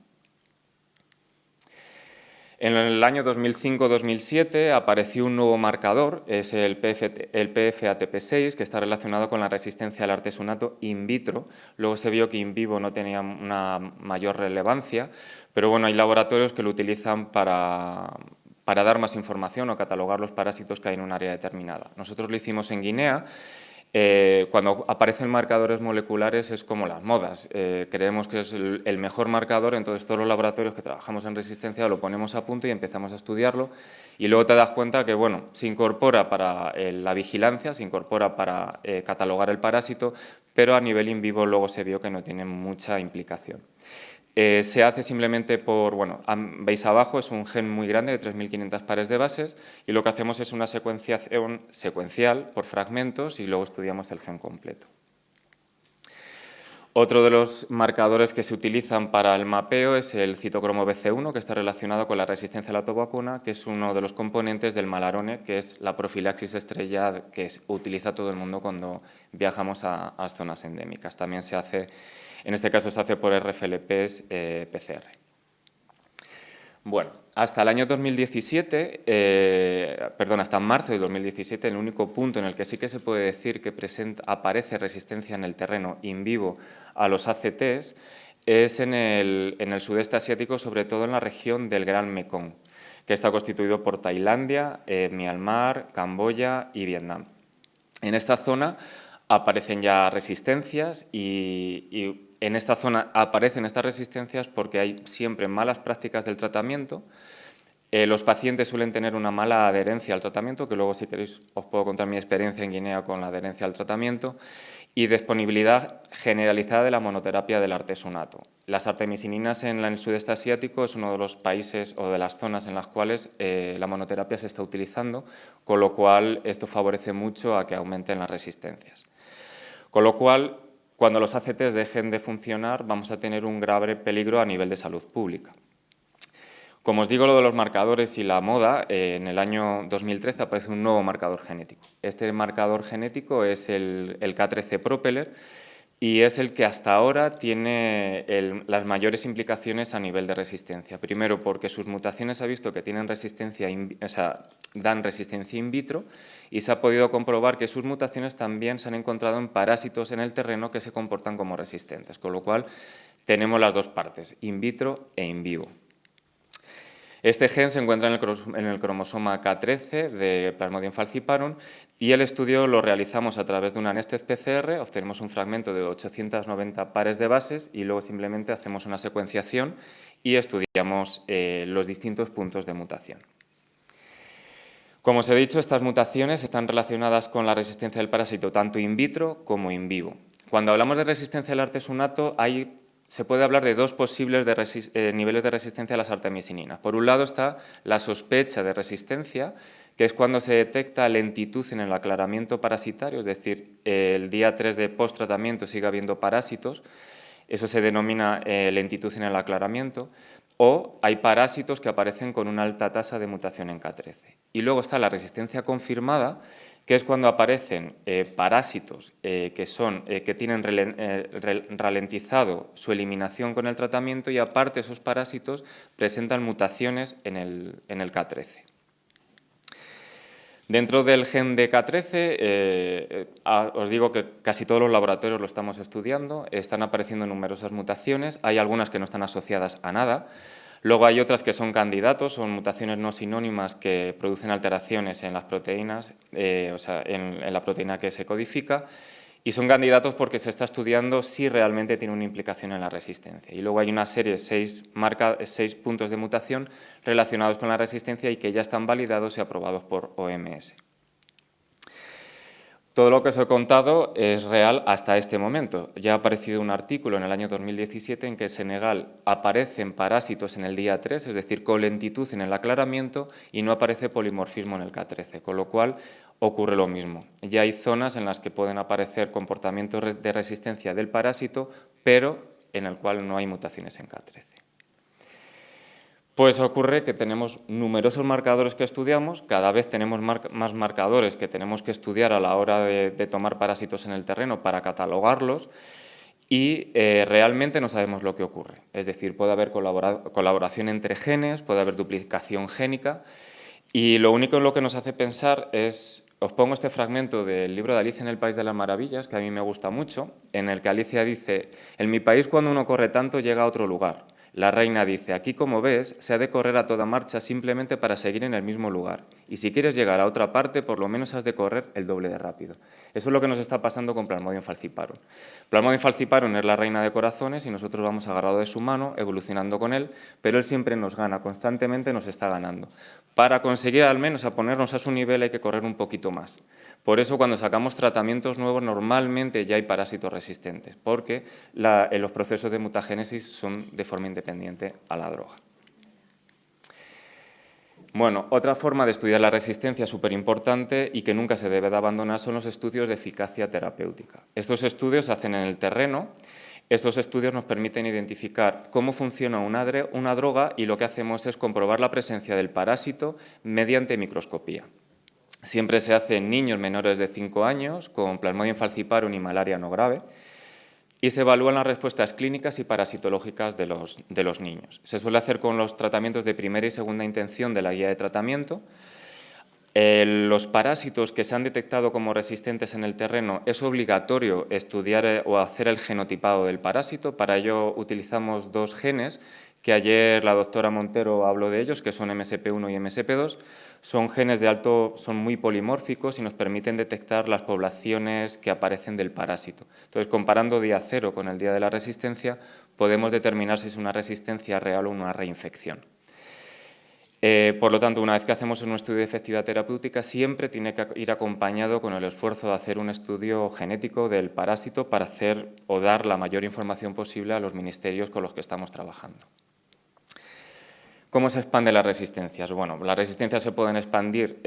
En el año 2005-2007 apareció un nuevo marcador, es el PFATP6, que está relacionado con la resistencia al artesunato in vitro. Luego se vio que in vivo no tenía una mayor relevancia, pero bueno, hay laboratorios que lo utilizan para dar más información o catalogar los parásitos que hay en un área determinada. Nosotros lo hicimos en Guinea. Cuando aparecen marcadores moleculares es como las modas, creemos que es el mejor marcador, entonces todos los laboratorios que trabajamos en resistencia lo ponemos a punto y empezamos a estudiarlo, y luego te das cuenta que bueno, se incorpora para la vigilancia, se incorpora para catalogar el parásito, pero a nivel in vivo luego se vio que no tiene mucha implicación. Se hace simplemente por, bueno, veis abajo, es un gen muy grande de 3.500 pares de bases, y lo que hacemos es una secuenciación secuencial por fragmentos y luego estudiamos el gen completo. Otro de los marcadores que se utilizan para el mapeo es el citocromo BC1, que está relacionado con la resistencia a la autovacuna, que es uno de los componentes del malarone, que es la profilaxis estrella que utiliza todo el mundo cuando viajamos a zonas endémicas. También se hace, en este caso se hace por RFLPs PCR. Bueno, hasta el año 2017, hasta marzo de 2017, el único punto en el que sí que se puede decir que aparece resistencia en el terreno in vivo a los ACTs es en el sudeste asiático, sobre todo en la región del Gran Mekong, que está constituido por Tailandia, Myanmar, Camboya y Vietnam. En esta zona aparecen ya resistencias y en esta zona aparecen estas resistencias porque hay siempre malas prácticas del tratamiento. Los pacientes suelen tener una mala adherencia al tratamiento, que luego si queréis os puedo contar mi experiencia en Guinea con la adherencia al tratamiento, y disponibilidad generalizada de la monoterapia del artesunato. Las artemisininas en el sudeste asiático es uno de los países o de las zonas en las cuales la monoterapia se está utilizando, con lo cual esto favorece mucho a que aumenten las resistencias. Con lo cual, cuando los ACTs dejen de funcionar, vamos a tener un grave peligro a nivel de salud pública. Como os digo, lo de los marcadores y la moda, en el año 2013 aparece un nuevo marcador genético. Este marcador genético es el K13 propeller y es el que hasta ahora tiene las mayores implicaciones a nivel de resistencia. Primero, porque sus mutaciones se ha visto que tienen resistencia, dan resistencia in vitro, y se ha podido comprobar que sus mutaciones también se han encontrado en parásitos en el terreno que se comportan como resistentes, con lo cual tenemos las dos partes, in vitro e in vivo. Este gen se encuentra en el cromosoma K13 de Plasmodium falciparum y el estudio lo realizamos a través de una Nested PCR, obtenemos un fragmento de 890 pares de bases y luego simplemente hacemos una secuenciación y estudiamos los distintos puntos de mutación. Como os he dicho, estas mutaciones están relacionadas con la resistencia del parásito tanto in vitro como in vivo. Cuando hablamos de resistencia al artesunato, se puede hablar de dos posibles niveles de resistencia a las artemisininas. Por un lado está la sospecha de resistencia, que es cuando se detecta lentitud en el aclaramiento parasitario, es decir, el día 3 de post-tratamiento sigue habiendo parásitos, eso se denomina lentitud en el aclaramiento, o hay parásitos que aparecen con una alta tasa de mutación en K13. Y luego está la resistencia confirmada, que es cuando aparecen parásitos que tienen ralentizado su eliminación con el tratamiento y aparte esos parásitos presentan mutaciones en el K13. Dentro del gen de K13, os digo que casi todos los laboratorios lo estamos estudiando, están apareciendo numerosas mutaciones, hay algunas que no están asociadas a nada. Luego hay otras que son candidatos, son mutaciones no sinónimas que producen alteraciones en las proteínas, en la proteína que se codifica, y son candidatos porque se está estudiando si realmente tiene una implicación en la resistencia. Y luego hay una serie, 6 puntos de mutación relacionados con la resistencia y que ya están validados y aprobados por OMS. Todo lo que os he contado es real hasta este momento. Ya ha aparecido un artículo en el año 2017 en que en Senegal aparecen parásitos en el día 3, es decir, con lentitud en el aclaramiento y no aparece polimorfismo en el K13, con lo cual ocurre lo mismo. Ya hay zonas en las que pueden aparecer comportamientos de resistencia del parásito, pero en el cual no hay mutaciones en K13. Pues ocurre que tenemos numerosos marcadores que estudiamos, cada vez tenemos más marcadores que tenemos que estudiar a la hora de tomar parásitos en el terreno para catalogarlos y realmente no sabemos lo que ocurre. Es decir, puede haber colaboración entre genes, puede haber duplicación génica, y lo único en lo que nos hace pensar es, os pongo este fragmento del libro de Alicia en el País de las Maravillas, que a mí me gusta mucho, en el que Alicia dice: en mi país cuando uno corre tanto llega a otro lugar. La reina dice: aquí como ves, se ha de correr a toda marcha simplemente para seguir en el mismo lugar. Y si quieres llegar a otra parte, por lo menos has de correr el doble de rápido. Eso es lo que nos está pasando con Plasmodium falciparum. Plasmodium falciparum es la reina de corazones y nosotros vamos agarrados de su mano, evolucionando con él, pero él siempre nos gana, constantemente nos está ganando. Para conseguir al menos a ponernos a su nivel hay que correr un poquito más. Por eso cuando sacamos tratamientos nuevos normalmente ya hay parásitos resistentes, porque los procesos de mutagénesis son de forma independiente a la droga. Bueno, otra forma de estudiar la resistencia súper importante y que nunca se debe de abandonar son los estudios de eficacia terapéutica. Estos estudios se hacen en el terreno. Estos estudios nos permiten identificar cómo funciona una droga y lo que hacemos es comprobar la presencia del parásito mediante microscopía. Siempre se hace en niños menores de 5 años con Plasmodium falciparum y malaria no grave y se evalúan las respuestas clínicas y parasitológicas de los niños. Se suele hacer con los tratamientos de primera y segunda intención de la guía de tratamiento. Los parásitos que se han detectado como resistentes en el terreno es obligatorio estudiar o hacer el genotipado del parásito. Para ello utilizamos 2 genes que ayer la doctora Montero habló de ellos, que son MSP1 y MSP2. Son genes son muy polimórficos y nos permiten detectar las poblaciones que aparecen del parásito. Entonces, comparando día 0 con el día de la resistencia, podemos determinar si es una resistencia real o una reinfección. Por lo tanto, una vez que hacemos un estudio de efectividad terapéutica, siempre tiene que ir acompañado con el esfuerzo de hacer un estudio genético del parásito para hacer o dar la mayor información posible a los ministerios con los que estamos trabajando. ¿Cómo se expanden las resistencias? Bueno, las resistencias se pueden expandir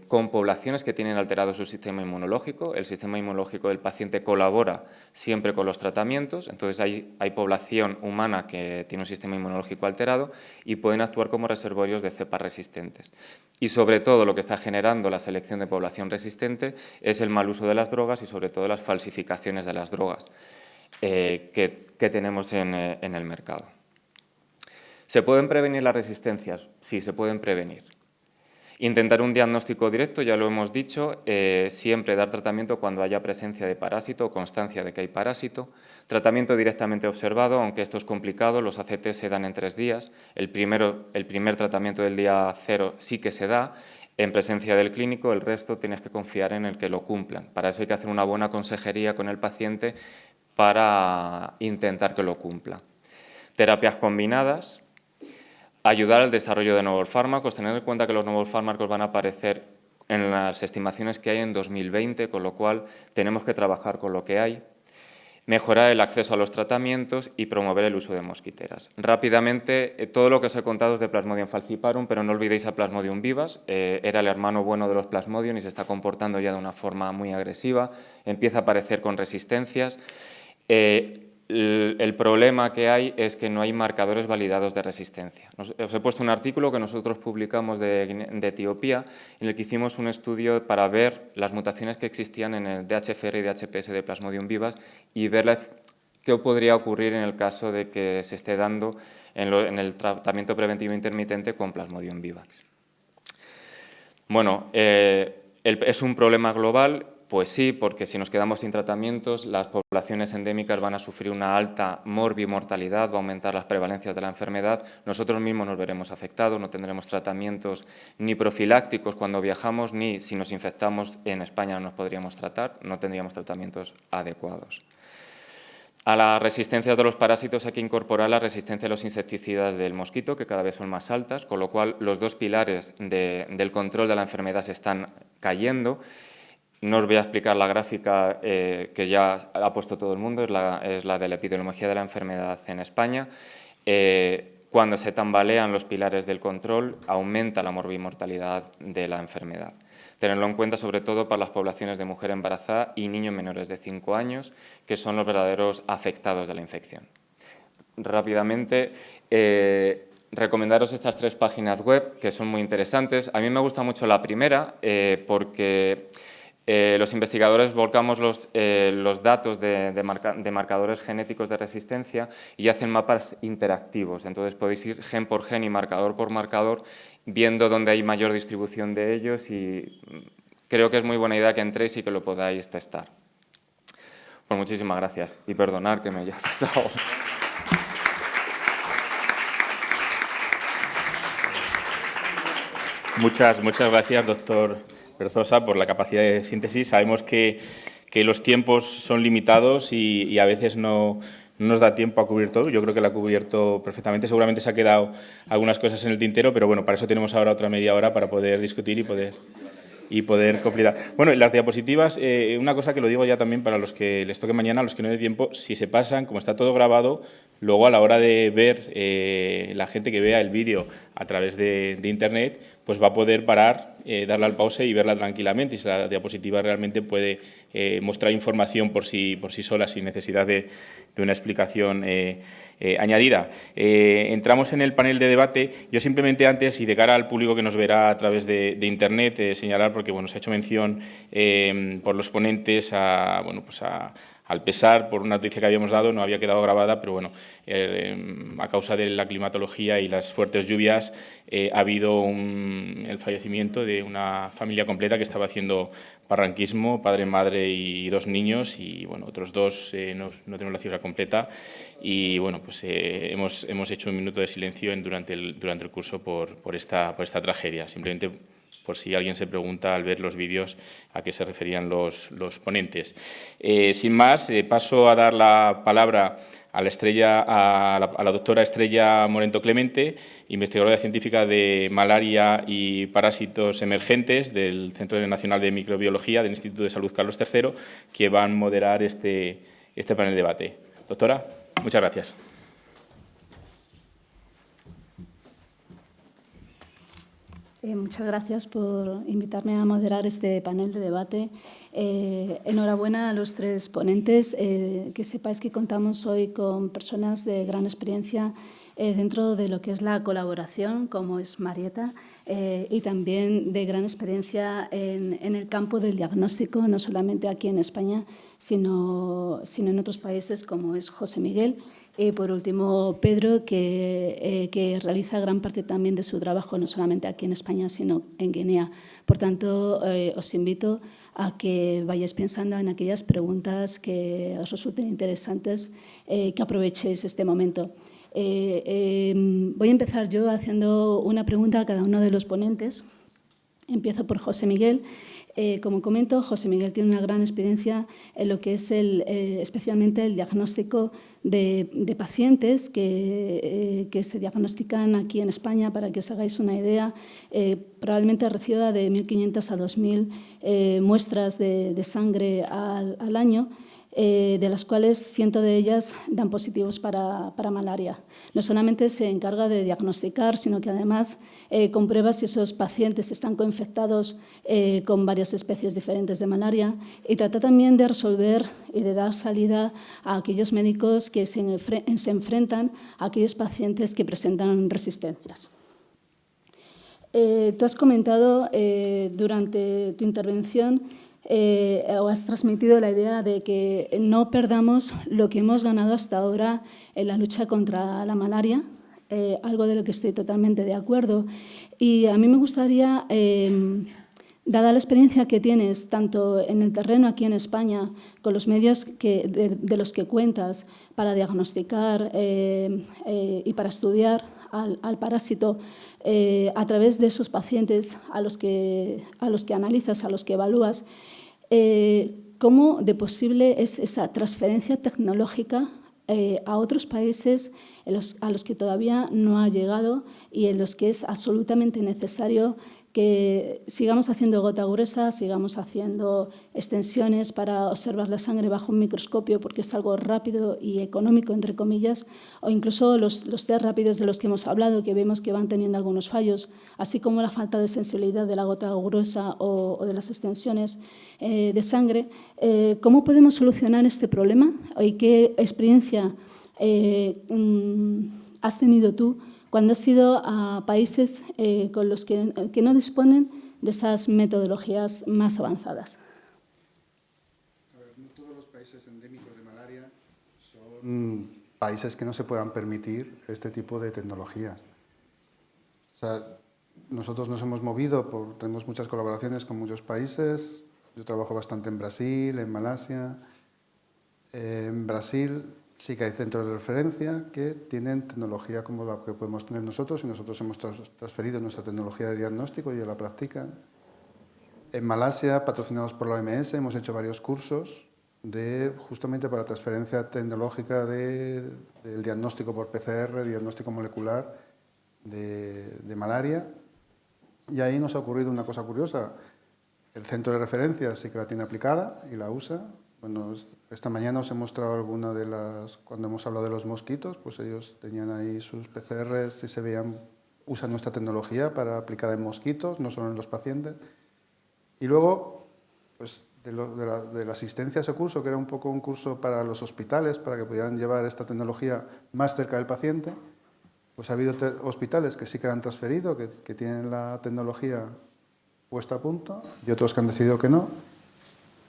con poblaciones que tienen alterado su sistema inmunológico. El sistema inmunológico del paciente colabora siempre con los tratamientos, entonces hay población humana que tiene un sistema inmunológico alterado y pueden actuar como reservorios de cepas resistentes. Y sobre todo lo que está generando la selección de población resistente es el mal uso de las drogas y sobre todo las falsificaciones de las drogas que tenemos en el mercado. ¿Se pueden prevenir las resistencias? Sí, se pueden prevenir. Intentar un diagnóstico directo, ya lo hemos dicho, siempre dar tratamiento cuando haya presencia de parásito o constancia de que hay parásito. Tratamiento directamente observado, aunque esto es complicado, los ACT se dan en 3 días. El primer tratamiento del día 0 sí que se da en presencia del clínico, el resto tienes que confiar en el que lo cumplan. Para eso hay que hacer una buena consejería con el paciente para intentar que lo cumpla. Terapias combinadas. Ayudar al desarrollo de nuevos fármacos, tener en cuenta que los nuevos fármacos van a aparecer en las estimaciones que hay en 2020, con lo cual tenemos que trabajar con lo que hay. Mejorar el acceso a los tratamientos y promover el uso de mosquiteras. Rápidamente, todo lo que os he contado es de Plasmodium falciparum, pero no olvidéis a Plasmodium vivax. Era el hermano bueno de los Plasmodium y se está comportando ya de una forma muy agresiva. Empieza a aparecer con resistencias. El problema que hay es que no hay marcadores validados de resistencia. Os he puesto un artículo que nosotros publicamos de Etiopía, en el que hicimos un estudio para ver las mutaciones que existían en el DHFR y DHPS de Plasmodium vivax y ver qué podría ocurrir en el caso de que se esté dando en el tratamiento preventivo intermitente con Plasmodium vivax. Bueno, ¿es un problema global? Pues sí, porque si nos quedamos sin tratamientos, las poblaciones endémicas van a sufrir una alta morbimortalidad, va a aumentar las prevalencias de la enfermedad, nosotros mismos nos veremos afectados, no tendremos tratamientos ni profilácticos cuando viajamos, ni si nos infectamos en España no nos podríamos tratar, no tendríamos tratamientos adecuados. A la resistencia de los parásitos hay que incorporar la resistencia a los insecticidas del mosquito, que cada vez son más altas, con lo cual los 2 pilares del control de la enfermedad se están cayendo. No os voy a explicar la gráfica que ya ha puesto todo el mundo, es la de la epidemiología de la enfermedad en España. Cuando se tambalean los pilares del control, aumenta la morbimortalidad de la enfermedad. Tenerlo en cuenta sobre todo para las poblaciones de mujer embarazada y niños menores de 5 años, que son los verdaderos afectados de la infección. Rápidamente, recomendaros estas 3 páginas web, que son muy interesantes. A mí me gusta mucho la primera, porque Los investigadores volcamos los datos de marcadores genéticos de resistencia y hacen mapas interactivos. Entonces podéis ir gen por gen y marcador por marcador viendo dónde hay mayor distribución de ellos y creo que es muy buena idea que entréis y que lo podáis testar. Pues muchísimas gracias y perdonad que me haya pasado. Muchas gracias, doctor Berzosa, por la capacidad de síntesis. Sabemos que los tiempos son limitados y a veces no nos da tiempo a cubrir todo. Yo creo que lo ha cubierto perfectamente. Seguramente se ha quedado algunas cosas en el tintero, pero bueno, para eso tenemos ahora otra media hora para poder discutir y poder completar. Bueno, las diapositivas, una cosa que lo digo ya también para los que les toque mañana, a los que no den tiempo, si se pasan, como está todo grabado, luego a la hora de ver la gente que vea el vídeo a través de Internet, pues va a poder parar, darle al pause y verla tranquilamente. Y si la diapositiva realmente puede mostrar información por sí sola, sin necesidad de una explicación añadida. Entramos en el panel de debate. Yo simplemente antes, y de cara al público que nos verá a través de Internet, señalar, porque bueno, se ha hecho mención por los ponentes al pesar por una noticia que habíamos dado, no había quedado grabada, pero bueno, a causa de la climatología y las fuertes lluvias ha habido el fallecimiento de una familia completa que estaba haciendo barranquismo, padre, madre y 2 niños, y bueno, otros 2 no tenemos la cifra completa, y bueno, pues hemos hecho un minuto de silencio durante el curso por esta tragedia. Simplemente por si alguien se pregunta al ver los vídeos a qué se referían los ponentes. Sin más, paso a dar la palabra a la doctora Estrella Morento Clemente, investigadora científica de malaria y parásitos emergentes del Centro Nacional de Microbiología del Instituto de Salud Carlos III, que van a moderar este panel de debate. Doctora, muchas gracias. Muchas gracias por invitarme a moderar este panel de debate. Enhorabuena a los 3 ponentes. Que sepáis que contamos hoy con personas de gran experiencia dentro de lo que es la colaboración, como es Marieta, y también de gran experiencia en el campo del diagnóstico, no solamente aquí en España, sino en otros países, como es José Miguel. Y, por último, Pedro, que realiza gran parte también de su trabajo, no solamente aquí en España, sino en Guinea. Por tanto, os invito a que vayáis pensando en aquellas preguntas que os resulten interesantes, que aprovechéis este momento. Voy a empezar yo haciendo una pregunta a cada uno de los ponentes. Empiezo por José Miguel. Como comento, José Miguel tiene una gran experiencia en lo que es especialmente el diagnóstico de pacientes que se diagnostican aquí en España. Para que os hagáis una idea, probablemente reciba de 1.500 a 2.000 muestras de sangre al año, de las cuales 100 de ellas dan positivos para malaria. No solamente se encarga de diagnosticar, sino que además comprueba si esos pacientes están coinfectados con varias especies diferentes de malaria, y trata también de resolver y de dar salida a aquellos médicos que se enfrentan a aquellos pacientes que presentan resistencias. Tú has comentado durante tu intervención o has transmitido la idea de que no perdamos lo que hemos ganado hasta ahora en la lucha contra la malaria, algo de lo que estoy totalmente de acuerdo. Y a mí me gustaría, dada la experiencia que tienes tanto en el terreno aquí en España, con los medios de los que cuentas para diagnosticar y para estudiar al parásito, a través de esos pacientes a los que analizas, a los que evalúas, ¿cómo de posible es esa transferencia tecnológica a otros países a los que todavía no ha llegado y en los que es absolutamente necesario que sigamos haciendo gota gruesa, sigamos haciendo extensiones para observar la sangre bajo un microscopio, porque es algo rápido y económico, entre comillas, o incluso los test rápidos de los que hemos hablado, que vemos que van teniendo algunos fallos, así como la falta de sensibilidad de la gota gruesa o de las extensiones de sangre? ¿Cómo podemos solucionar este problema? ¿Y qué experiencia has tenido tú cuando has ido a países con los que no disponen de esas metodologías más avanzadas? países que no se puedan permitir este tipo de tecnologías. O sea, nosotros nos hemos movido, tenemos muchas colaboraciones con muchos países. Yo trabajo bastante en Brasil, en Malasia. En Brasil sí que hay centros de referencia que tienen tecnología como la que podemos tener nosotros, y nosotros hemos transferido nuestra tecnología de diagnóstico y ya la practican. En Malasia, patrocinados por la OMS, hemos hecho varios cursos justamente para transferencia tecnológica del diagnóstico por PCR, diagnóstico molecular de malaria. Y ahí nos ha ocurrido una cosa curiosa. El centro de referencia sí que la tiene aplicada y la usa. Bueno, esta mañana os he mostrado alguna de cuando hemos hablado de los mosquitos, pues ellos tenían ahí sus PCRs y se veían, usan nuestra tecnología para aplicada en mosquitos, no solo en los pacientes. Y luego, pues de la asistencia a ese curso, que era un poco un curso para los hospitales, para que pudieran llevar esta tecnología más cerca del paciente, pues ha habido hospitales que sí que la han transferido, que tienen la tecnología puesta a punto, y otros que han decidido que no.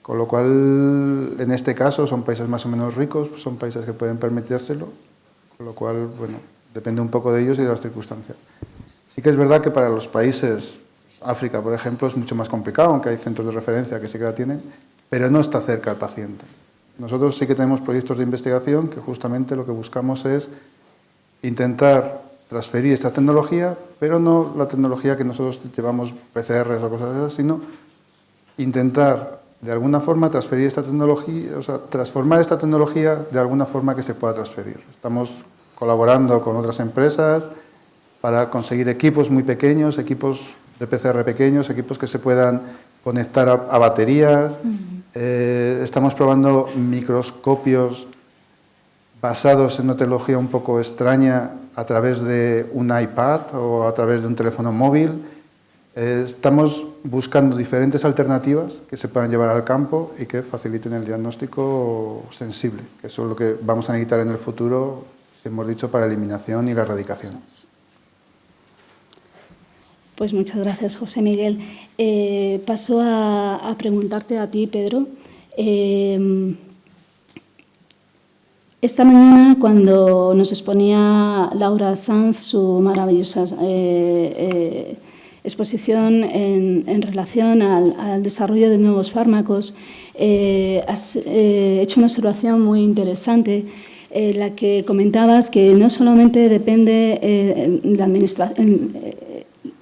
Con lo cual, en este caso, son países más o menos ricos, son países que pueden permitírselo, con lo cual, bueno, depende un poco de ellos y de las circunstancias. Sí que es verdad que para los países, África, por ejemplo, es mucho más complicado, aunque hay centros de referencia que sí que la tienen, pero no está cerca al paciente. Nosotros sí que tenemos proyectos de investigación que justamente lo que buscamos es intentar transferir esta tecnología, pero no la tecnología que nosotros llevamos PCRs o cosas así, sino intentar de alguna forma transferir esta tecnología, o sea, transformar esta tecnología de alguna forma que se pueda transferir. Estamos colaborando con otras empresas para conseguir equipos muy pequeños, equipos de PCR pequeños, equipos que se puedan conectar a baterías. Estamos probando microscopios basados en una tecnología un poco extraña a través de un iPad o a través de un teléfono móvil. Estamos buscando diferentes alternativas que se puedan llevar al campo y que faciliten el diagnóstico sensible, que eso es lo que vamos a necesitar en el futuro, hemos dicho, para la eliminación y la erradicación. Pues muchas gracias, José Miguel. Paso a preguntarte a ti, Pedro. Esta mañana, cuando nos exponía Laura Sanz su maravillosa exposición en relación al desarrollo de nuevos fármacos, has hecho una observación muy interesante, la que comentabas que no solamente depende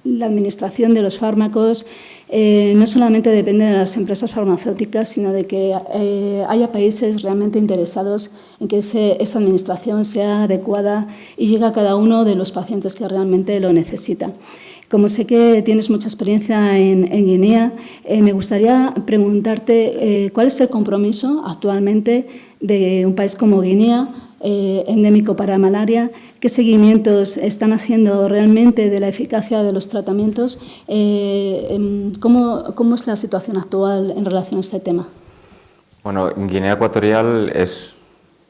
la administración de los fármacos, no solamente depende de las empresas farmacéuticas, sino de que haya países realmente interesados en que esta administración sea adecuada y llegue a cada uno de los pacientes que realmente lo necesitan. Como sé que tienes mucha experiencia en Guinea, me gustaría preguntarte cuál es el compromiso actualmente de un país como Guinea, endémico para malaria, qué seguimientos están haciendo realmente de la eficacia de los tratamientos, cómo es la situación actual en relación a este tema. Bueno, Guinea Ecuatorial es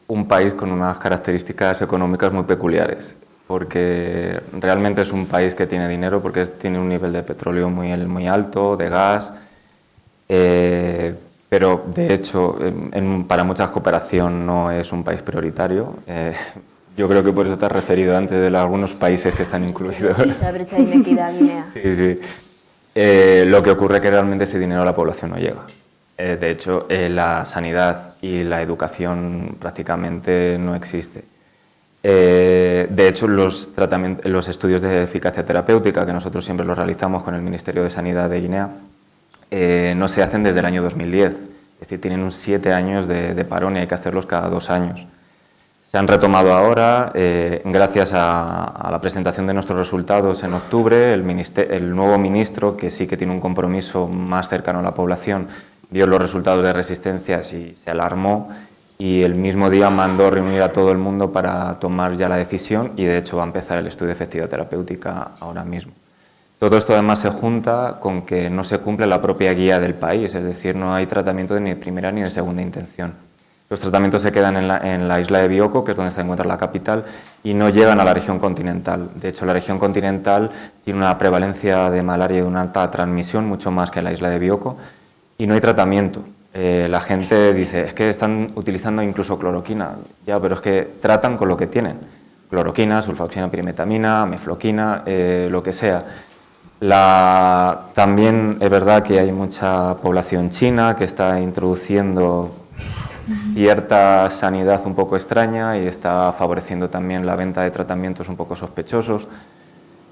un país con unas características económicas muy peculiares, porque realmente es un país que tiene dinero, porque tiene un nivel de petróleo muy alto, de gas, pero de hecho para mucha cooperación no es un país prioritario. Yo creo que por eso te has referido antes de algunos países que están incluidos. Mucha brecha de inequidad, Guinea. Sí, sí. Lo que ocurre es que realmente ese dinero a la población no llega. De hecho, la sanidad y la educación prácticamente no existe. De hecho, los estudios de eficacia terapéutica, que nosotros siempre los realizamos con el Ministerio de Sanidad de Guinea, no se hacen desde el año 2010. Es decir, tienen 7 años de parón y hay que hacerlos cada 2 años. Se han retomado ahora, gracias a la presentación de nuestros resultados en octubre, el nuevo ministro, que sí que tiene un compromiso más cercano a la población, vio los resultados de resistencias y se alarmó, y el mismo día mandó reunir a todo el mundo para tomar ya la decisión, y de hecho va a empezar el estudio de efectividad terapéutica ahora mismo. Todo esto además se junta con que no se cumple la propia guía del país, es decir, no hay tratamiento ni de primera ni de segunda intención. Los tratamientos se quedan en la isla de Bioko, que es donde se encuentra la capital, y no llegan a la región continental. De hecho, la región continental tiene una prevalencia de malaria y de una alta transmisión, mucho más que la isla de Bioko, y no hay tratamiento. La gente dice, es que están utilizando incluso cloroquina. Ya, pero es que tratan con lo que tienen. Cloroquina, sulfaoxina, pirimetamina, mefloquina, lo que sea. También es verdad que hay mucha población china que está introduciendo cierta sanidad un poco extraña y está favoreciendo también la venta de tratamientos un poco sospechosos.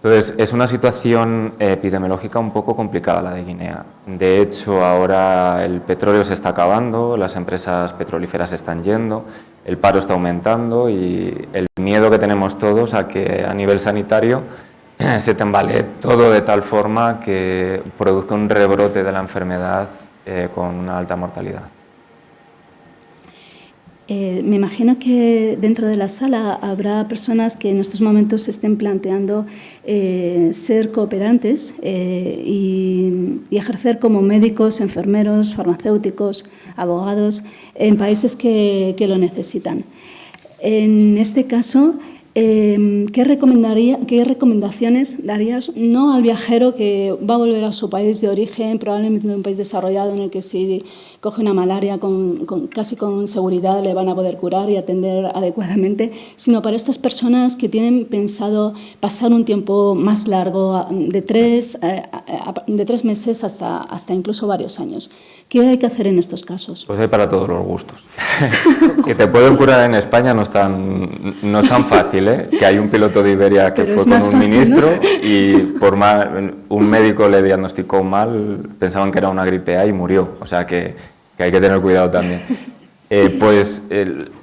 Entonces, es una situación epidemiológica un poco complicada la de Guinea. De hecho, ahora el petróleo se está acabando, las empresas petrolíferas están yendo, el paro está aumentando y el miedo que tenemos todos a que a nivel sanitario se tambalee todo de tal forma que produzca un rebrote de la enfermedad con una alta mortalidad. Me imagino que dentro de la sala habrá personas que en estos momentos se estén planteando ser cooperantes y ejercer como médicos, enfermeros, farmacéuticos, abogados en países que lo necesitan. En este caso, ¿qué recomendaciones darías no al viajero que va a volver a su país de origen, probablemente de un país desarrollado en el que si coge una malaria casi con seguridad le van a poder curar y atender adecuadamente, sino para estas personas que tienen pensado pasar un tiempo más largo, de 3 meses hasta incluso varios años? ¿Qué hay que hacer en estos casos? Pues hay para todos los gustos. Que te pueden curar en España no es tan fácil, ¿eh? Que hay un piloto de Iberia que fue con un ministro, ¿no? Y un médico le diagnosticó mal, pensaban que era una gripe A y murió. O sea que hay que tener cuidado también.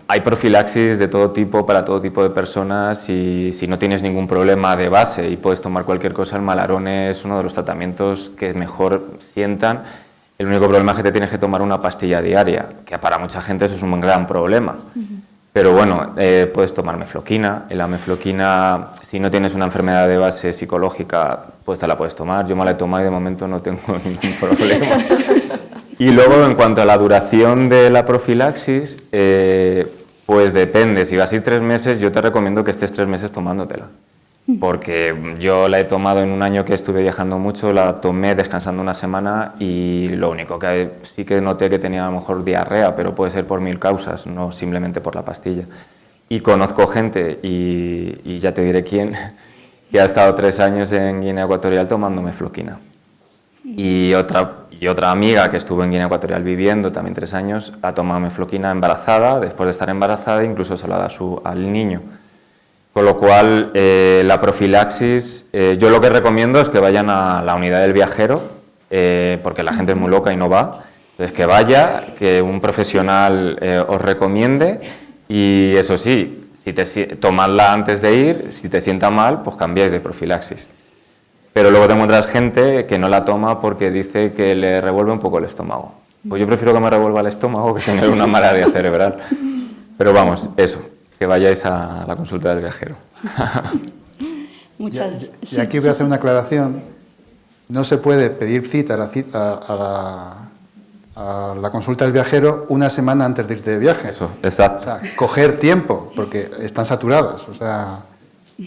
Hay profilaxis de todo tipo para todo tipo de personas y si no tienes ningún problema de base y puedes tomar cualquier cosa, el Malarón es uno de los tratamientos que mejor sientan. El único problema es que te tienes que tomar una pastilla diaria, que para mucha gente eso es un gran problema. Pero bueno, puedes tomar mefloquina. La mefloquina, si no tienes una enfermedad de base psicológica, pues te la puedes tomar. Yo me la he tomado y de momento no tengo ningún problema. Y luego, en cuanto a la duración de la profilaxis, pues depende. Si vas a ir 3 meses, yo te recomiendo que estés 3 meses tomándotela. Porque yo la he tomado en un año que estuve viajando mucho, la tomé descansando una semana y lo único que sí que noté que tenía a lo mejor diarrea, pero puede ser por 1000 causas, no simplemente por la pastilla. Y conozco gente, y ya te diré quién, que ha estado 3 años en Guinea Ecuatorial tomando mefloquina. Y otra amiga que estuvo en Guinea Ecuatorial viviendo también 3 años, ha tomado mefloquina embarazada, después de estar embarazada incluso se la da al niño. Con lo cual, la profilaxis, yo lo que recomiendo es que vayan a la unidad del viajero, porque la gente es muy loca y no va. Entonces, que vaya, que un profesional os recomiende y eso sí, tomadla antes de ir, si te sienta mal, pues cambiáis de profilaxis. Pero luego te encuentras gente que no la toma porque dice que le revuelve un poco el estómago. Pues yo prefiero que me revuelva el estómago que tener una malaria cerebral. Pero vamos, eso. Que vayáis a la consulta del viajero. Y aquí voy a hacer una aclaración. No se puede pedir cita a la consulta del viajero una semana antes de irte de viaje. Eso, exacto. O sea, coger tiempo, porque están saturadas. O sea,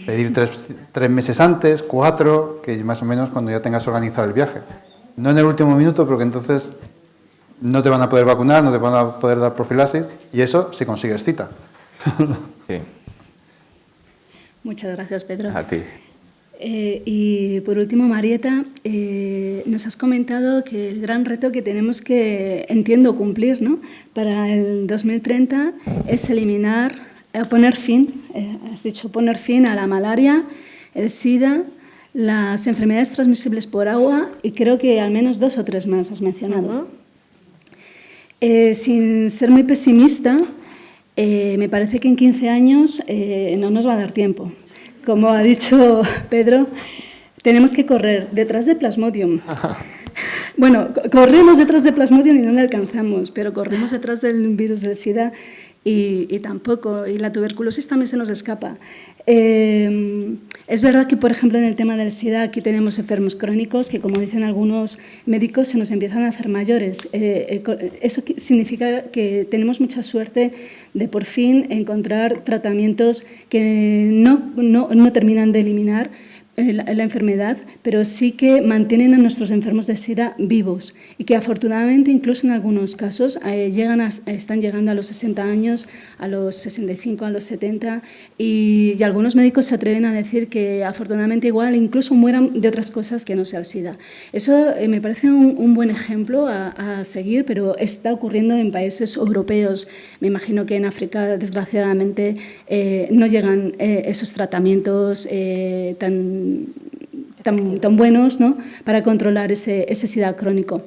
pedir 3 meses antes, 4, que más o menos cuando ya tengas organizado el viaje. No en el último minuto, porque entonces no te van a poder vacunar, no te van a poder dar profilaxis, y eso si consigues cita. Sí. Muchas gracias, Pedro. A ti. Y por último, Marieta, nos has comentado que el gran reto que tenemos que, entiendo, cumplir, ¿no?, para el 2030 es poner fin, has dicho, poner fin a la malaria, el SIDA, las enfermedades transmisibles por agua y creo que al menos 2 o 3 más has mencionado. Sin ser muy pesimista, me parece que en 15 años no nos va a dar tiempo. Como ha dicho Pedro, tenemos que correr detrás de Plasmodium. Bueno, corremos detrás de Plasmodium y no le alcanzamos, pero corremos detrás del virus del SIDA y tampoco, y la tuberculosis también se nos escapa. Es verdad que, por ejemplo, en el tema del SIDA aquí tenemos enfermos crónicos que, como dicen algunos médicos, se nos empiezan a hacer mayores. Eso significa que tenemos mucha suerte de por fin encontrar tratamientos que no terminan de eliminar la enfermedad, pero sí que mantienen a nuestros enfermos de SIDA vivos y que afortunadamente incluso en algunos casos están llegando a los 60 años, a los 65, a los 70 y algunos médicos se atreven a decir que afortunadamente igual incluso mueran de otras cosas que no sea el SIDA. Eso me parece un buen ejemplo a seguir, pero está ocurriendo en países europeos. Me imagino que en África, desgraciadamente, no llegan esos tratamientos tan buenos, ¿no?, para controlar ese SIDA crónico.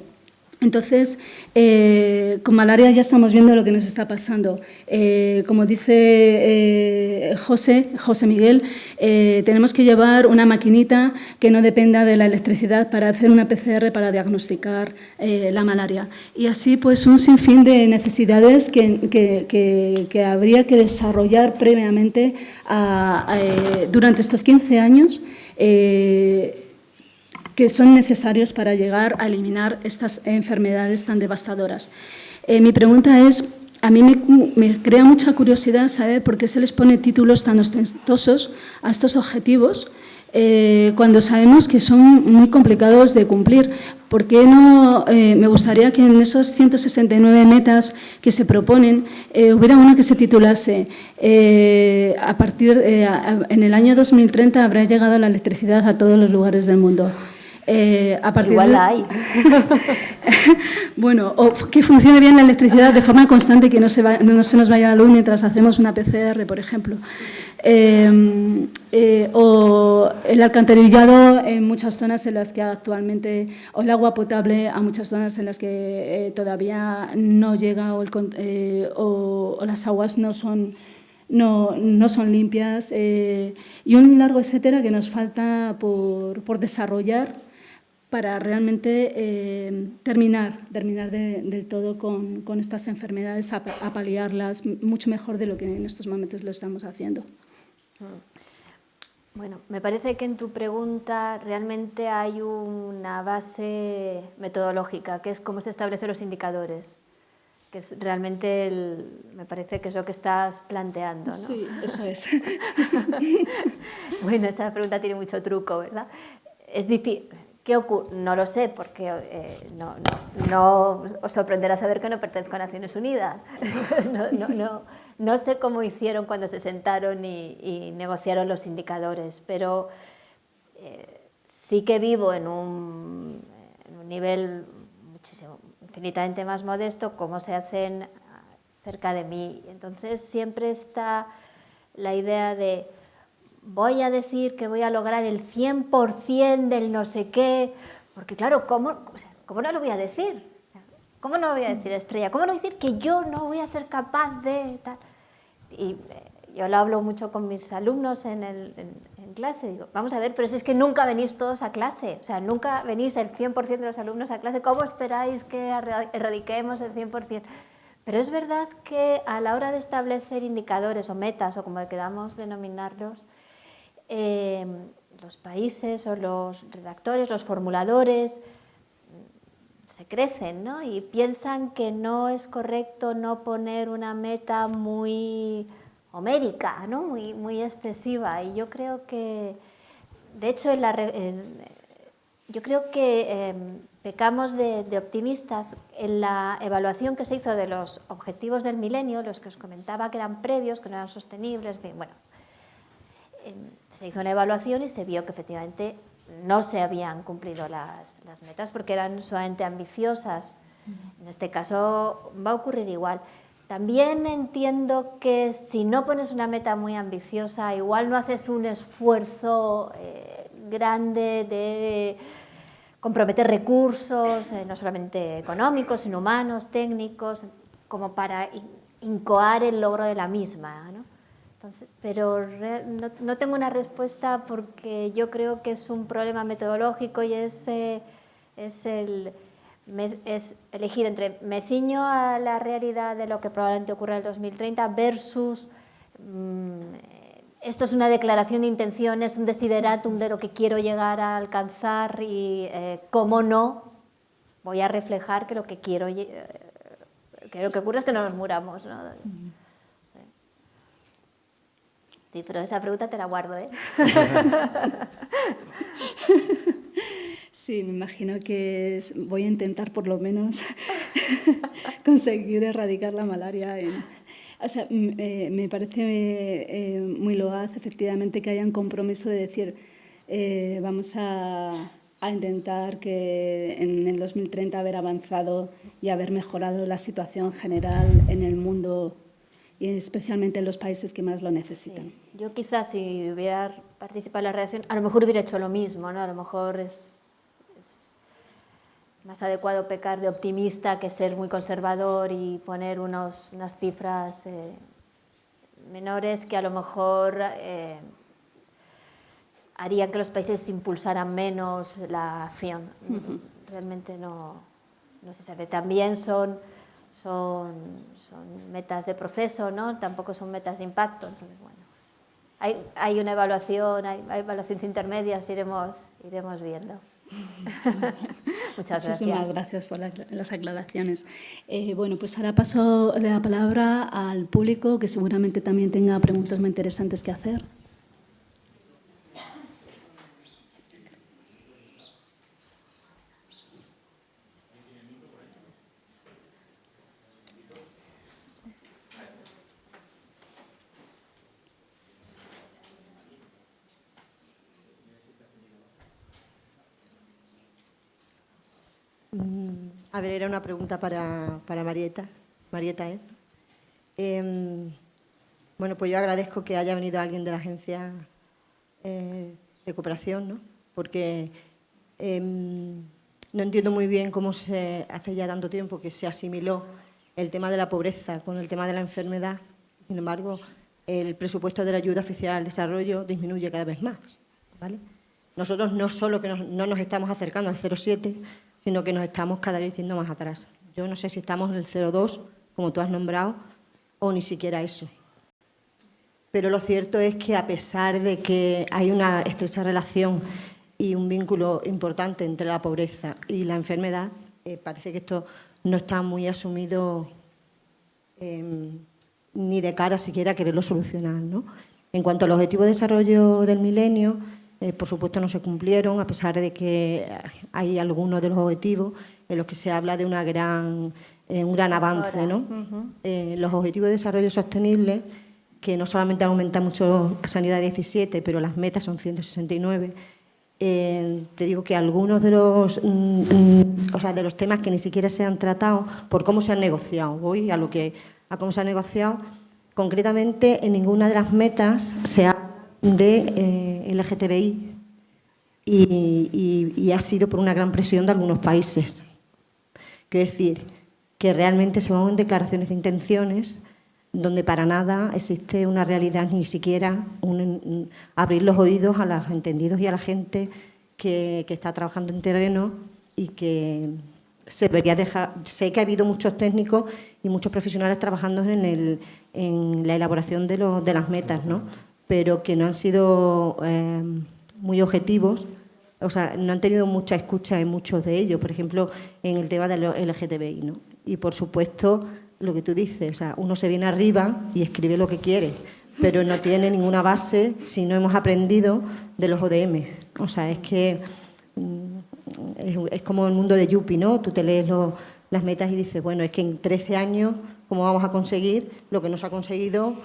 Entonces, con malaria ya estamos viendo lo que nos está pasando. Como dice José Miguel, tenemos que llevar una maquinita que no dependa de la electricidad para hacer una PCR para diagnosticar la malaria. Y así, pues, un sinfín de necesidades que habría que desarrollar previamente durante estos 15 años, que son necesarios para llegar a eliminar estas enfermedades tan devastadoras. Mi pregunta es, a mí me crea mucha curiosidad saber por qué se les pone títulos tan ostentosos a estos objetivos cuando sabemos que son muy complicados de cumplir. ¿Por qué no? Me gustaría que en esos 169 metas que se proponen hubiera una que se titulase en el año 2030 habrá llegado la electricidad a todos los lugares del mundo. Igual la hay. Bueno, o que funcione bien la electricidad de forma constante y que no se nos vaya la luz mientras hacemos una PCR, por ejemplo. O el alcantarillado en muchas zonas en las que actualmente, o el agua potable a muchas zonas en las que todavía no llega o las aguas no son limpias y un largo etcétera que nos falta por desarrollar para realmente terminar del todo con estas enfermedades, a paliarlas mucho mejor de lo que en estos momentos lo estamos haciendo. Bueno, me parece que en tu pregunta realmente hay una base metodológica, que es cómo se establecen los indicadores, que es realmente me parece que es lo que estás planteando, ¿no? Sí, eso es. Bueno, esa pregunta tiene mucho truco, ¿verdad? Es difícil. ¿Qué ocurre? No lo sé, porque no os sorprenderá saber que no pertenezco a Naciones Unidas. No sé cómo hicieron cuando se sentaron y negociaron los indicadores, pero sí que vivo en un nivel infinitamente más modesto, como se hacen cerca de mí. Entonces siempre está la idea de voy a decir que voy a lograr el 100% del no sé qué, porque claro, ¿cómo no lo voy a decir? ¿Cómo no lo voy a decir, Estrella? ¿Cómo no voy a decir que yo no voy a ser capaz de tal? Y yo lo hablo mucho con mis alumnos en clase, digo, vamos a ver, pero si es que nunca venís todos a clase, o sea, nunca venís el 100% de los alumnos a clase, ¿cómo esperáis que erradiquemos el 100%? Pero es verdad que a la hora de establecer indicadores o metas, o como queramos denominarlos, los países o los redactores, los formuladores, se crecen, ¿no? Y piensan que no es correcto no poner una meta muy homérica, ¿no? Muy excesiva. Y yo creo que, de hecho, yo creo que pecamos de optimistas en la evaluación que se hizo de los objetivos del milenio, los que os comentaba que eran previos, que no eran sostenibles, bueno, se hizo una evaluación y se vio que efectivamente no se habían cumplido las metas porque eran sumamente ambiciosas. En este caso va a ocurrir igual. También entiendo que si no pones una meta muy ambiciosa, igual no haces un esfuerzo grande de comprometer recursos, no solamente económicos, sino humanos, técnicos, como para incoar el logro de la misma, ¿no? Entonces, pero no tengo una respuesta porque yo creo que es un problema metodológico y es elegir entre me ciño a la realidad de lo que probablemente ocurra en el 2030 versus esto es una declaración de intenciones, un desideratum de lo que quiero llegar a alcanzar y cómo no voy a reflejar que lo que quiero que lo que ocurre es que no nos muramos, ¿no? Sí, pero esa pregunta te la guardo, ¿eh? Sí, me imagino que voy a intentar por lo menos conseguir erradicar la malaria. O sea, me parece muy loaz, efectivamente, que haya un compromiso de decir vamos a intentar que en el 2030 haber avanzado y haber mejorado la situación general en el mundo y especialmente en los países que más lo necesitan. Sí. Yo quizás si hubiera participado en la redacción, a lo mejor hubiera hecho lo mismo, ¿no? A lo mejor es más adecuado pecar de optimista que ser muy conservador y poner unas cifras menores que a lo mejor harían que los países impulsaran menos la acción. Realmente no se sabe. También son metas de proceso, ¿no? Tampoco son metas de impacto. Entonces, bueno, hay una evaluación, hay evaluaciones intermedias, iremos viendo. Muchas Muchísimas gracias por las aclaraciones. Bueno, pues ahora paso la palabra al público, que seguramente también tenga preguntas muy interesantes que hacer. A ver, era una pregunta para Marieta. Marieta, bueno, pues yo agradezco que haya venido alguien de la Agencia de Cooperación, ¿no? Porque no entiendo muy bien cómo hace ya tanto tiempo que se asimiló el tema de la pobreza con el tema de la enfermedad. Sin embargo, el presupuesto de la ayuda oficial al desarrollo disminuye cada vez más, ¿vale? Nosotros no solo que no nos estamos acercando al 0,7, sino que nos estamos cada vez yendo más atrás. Yo no sé si estamos en el 0,2, como tú has nombrado, o ni siquiera eso. Pero lo cierto es que a pesar de que hay una estrecha relación y un vínculo importante entre la pobreza y la enfermedad, parece que esto no está muy asumido ni de cara siquiera a quererlo solucionar, ¿no? En cuanto al objetivo de desarrollo del milenio, por supuesto no se cumplieron, a pesar de que hay algunos de los objetivos en los que se habla de un gran avance, ¿no? Los objetivos de desarrollo sostenible, que no solamente aumenta mucho Sanidad 17, pero las metas son 169, te digo que algunos de los temas que ni siquiera se han tratado por cómo se han negociado, voy a cómo se ha negociado, concretamente en ninguna de las metas se habla de LGTBI y ha sido por una gran presión de algunos países. Quiero decir que realmente son declaraciones de intenciones donde para nada existe una realidad, ni siquiera abrir los oídos a los entendidos y a la gente que está trabajando en terreno y que se debería dejar. Sé que ha habido muchos técnicos y muchos profesionales trabajando en la elaboración de las metas, ¿no? Pero que no han sido muy objetivos, o sea, no han tenido mucha escucha en muchos de ellos, por ejemplo, en el tema de los LGTBI, ¿no? Y, por supuesto, lo que tú dices, o sea, uno se viene arriba y escribe lo que quiere, pero no tiene ninguna base si no hemos aprendido de los ODM. O sea, es que es como el mundo de Yupi, ¿no? Tú te lees las metas y dices, bueno, es que en 13 años, ¿cómo vamos a conseguir lo que no se ha conseguido?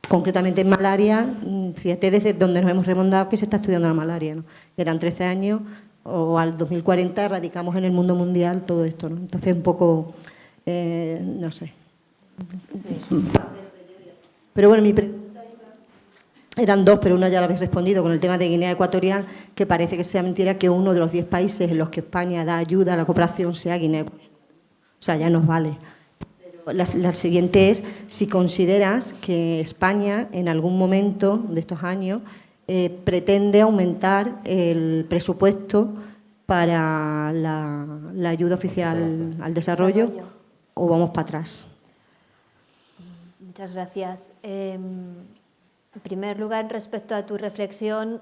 Concretamente en malaria, fíjate desde donde nos hemos remontado que se está estudiando la malaria, ¿no? Eran 13 años o al 2040 erradicamos en el mundo mundial todo esto, ¿no? Entonces un poco, no sé. Sí. Pero bueno, mi pregunta eran dos, pero una ya la habéis respondido con el tema de Guinea Ecuatorial, que parece que sea mentira que uno de los 10 países en los que España da ayuda a la cooperación sea Guinea Ecuatorial. O sea, ya nos vale. La siguiente es si consideras que España en algún momento de estos años pretende aumentar el presupuesto para la ayuda oficial al desarrollo o vamos para atrás. Muchas gracias. En primer lugar, respecto a tu reflexión,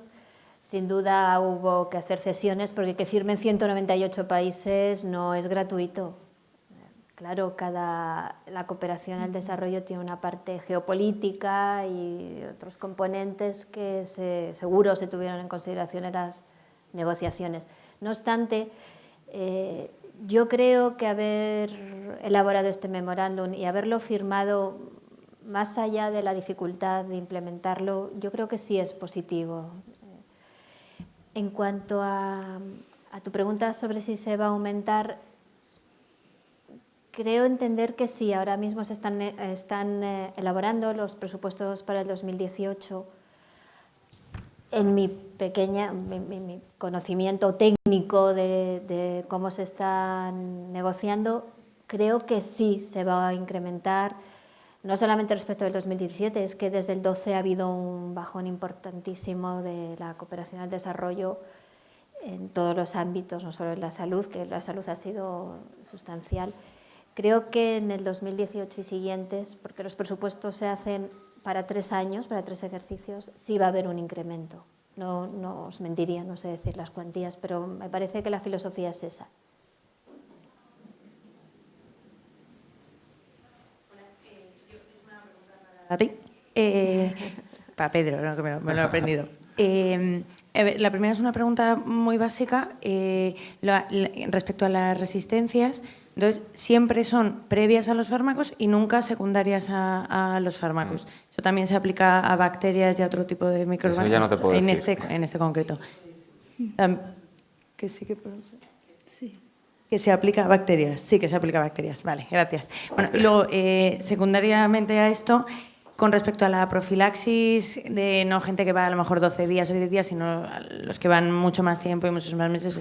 sin duda hubo que hacer cesiones porque que firmen 198 países no es gratuito. claro, la cooperación al desarrollo tiene una parte geopolítica y otros componentes que seguro se tuvieron en consideración en las negociaciones. No obstante, yo creo que haber elaborado este memorándum y haberlo firmado, más allá de la dificultad de implementarlo, yo creo que sí es positivo. En cuanto a tu pregunta sobre si se va a aumentar, creo entender que sí. Ahora mismo se están elaborando los presupuestos para el 2018. En mi conocimiento técnico de cómo se están negociando, creo que sí se va a incrementar, no solamente respecto del 2017, es que desde el 12 ha habido un bajón importantísimo de la cooperación al desarrollo en todos los ámbitos, no solo en la salud, que la salud ha sido sustancial. Creo que en el 2018 y siguientes, porque los presupuestos se hacen para 3 años, para 3 ejercicios, sí va a haber un incremento. No os mentiría, no sé decir las cuantías, pero me parece que la filosofía es esa. ¿A ti? Para Pedro, no, que me lo he aprendido. La primera es una pregunta muy básica respecto a las resistencias. Entonces, siempre son previas a los fármacos y nunca secundarias a los fármacos. Eso también se aplica a bacterias y a otro tipo de microorganismos. Eso ya no te puedo decir. En este concreto. Que sí que... Sí. Que se aplica a bacterias. Sí, que se aplica a bacterias. Vale, gracias. Bueno, y luego, secundariamente a esto, con respecto a la profilaxis, de no gente que va a lo mejor 12 días o 10 días, sino a los que van mucho más tiempo y muchos más meses,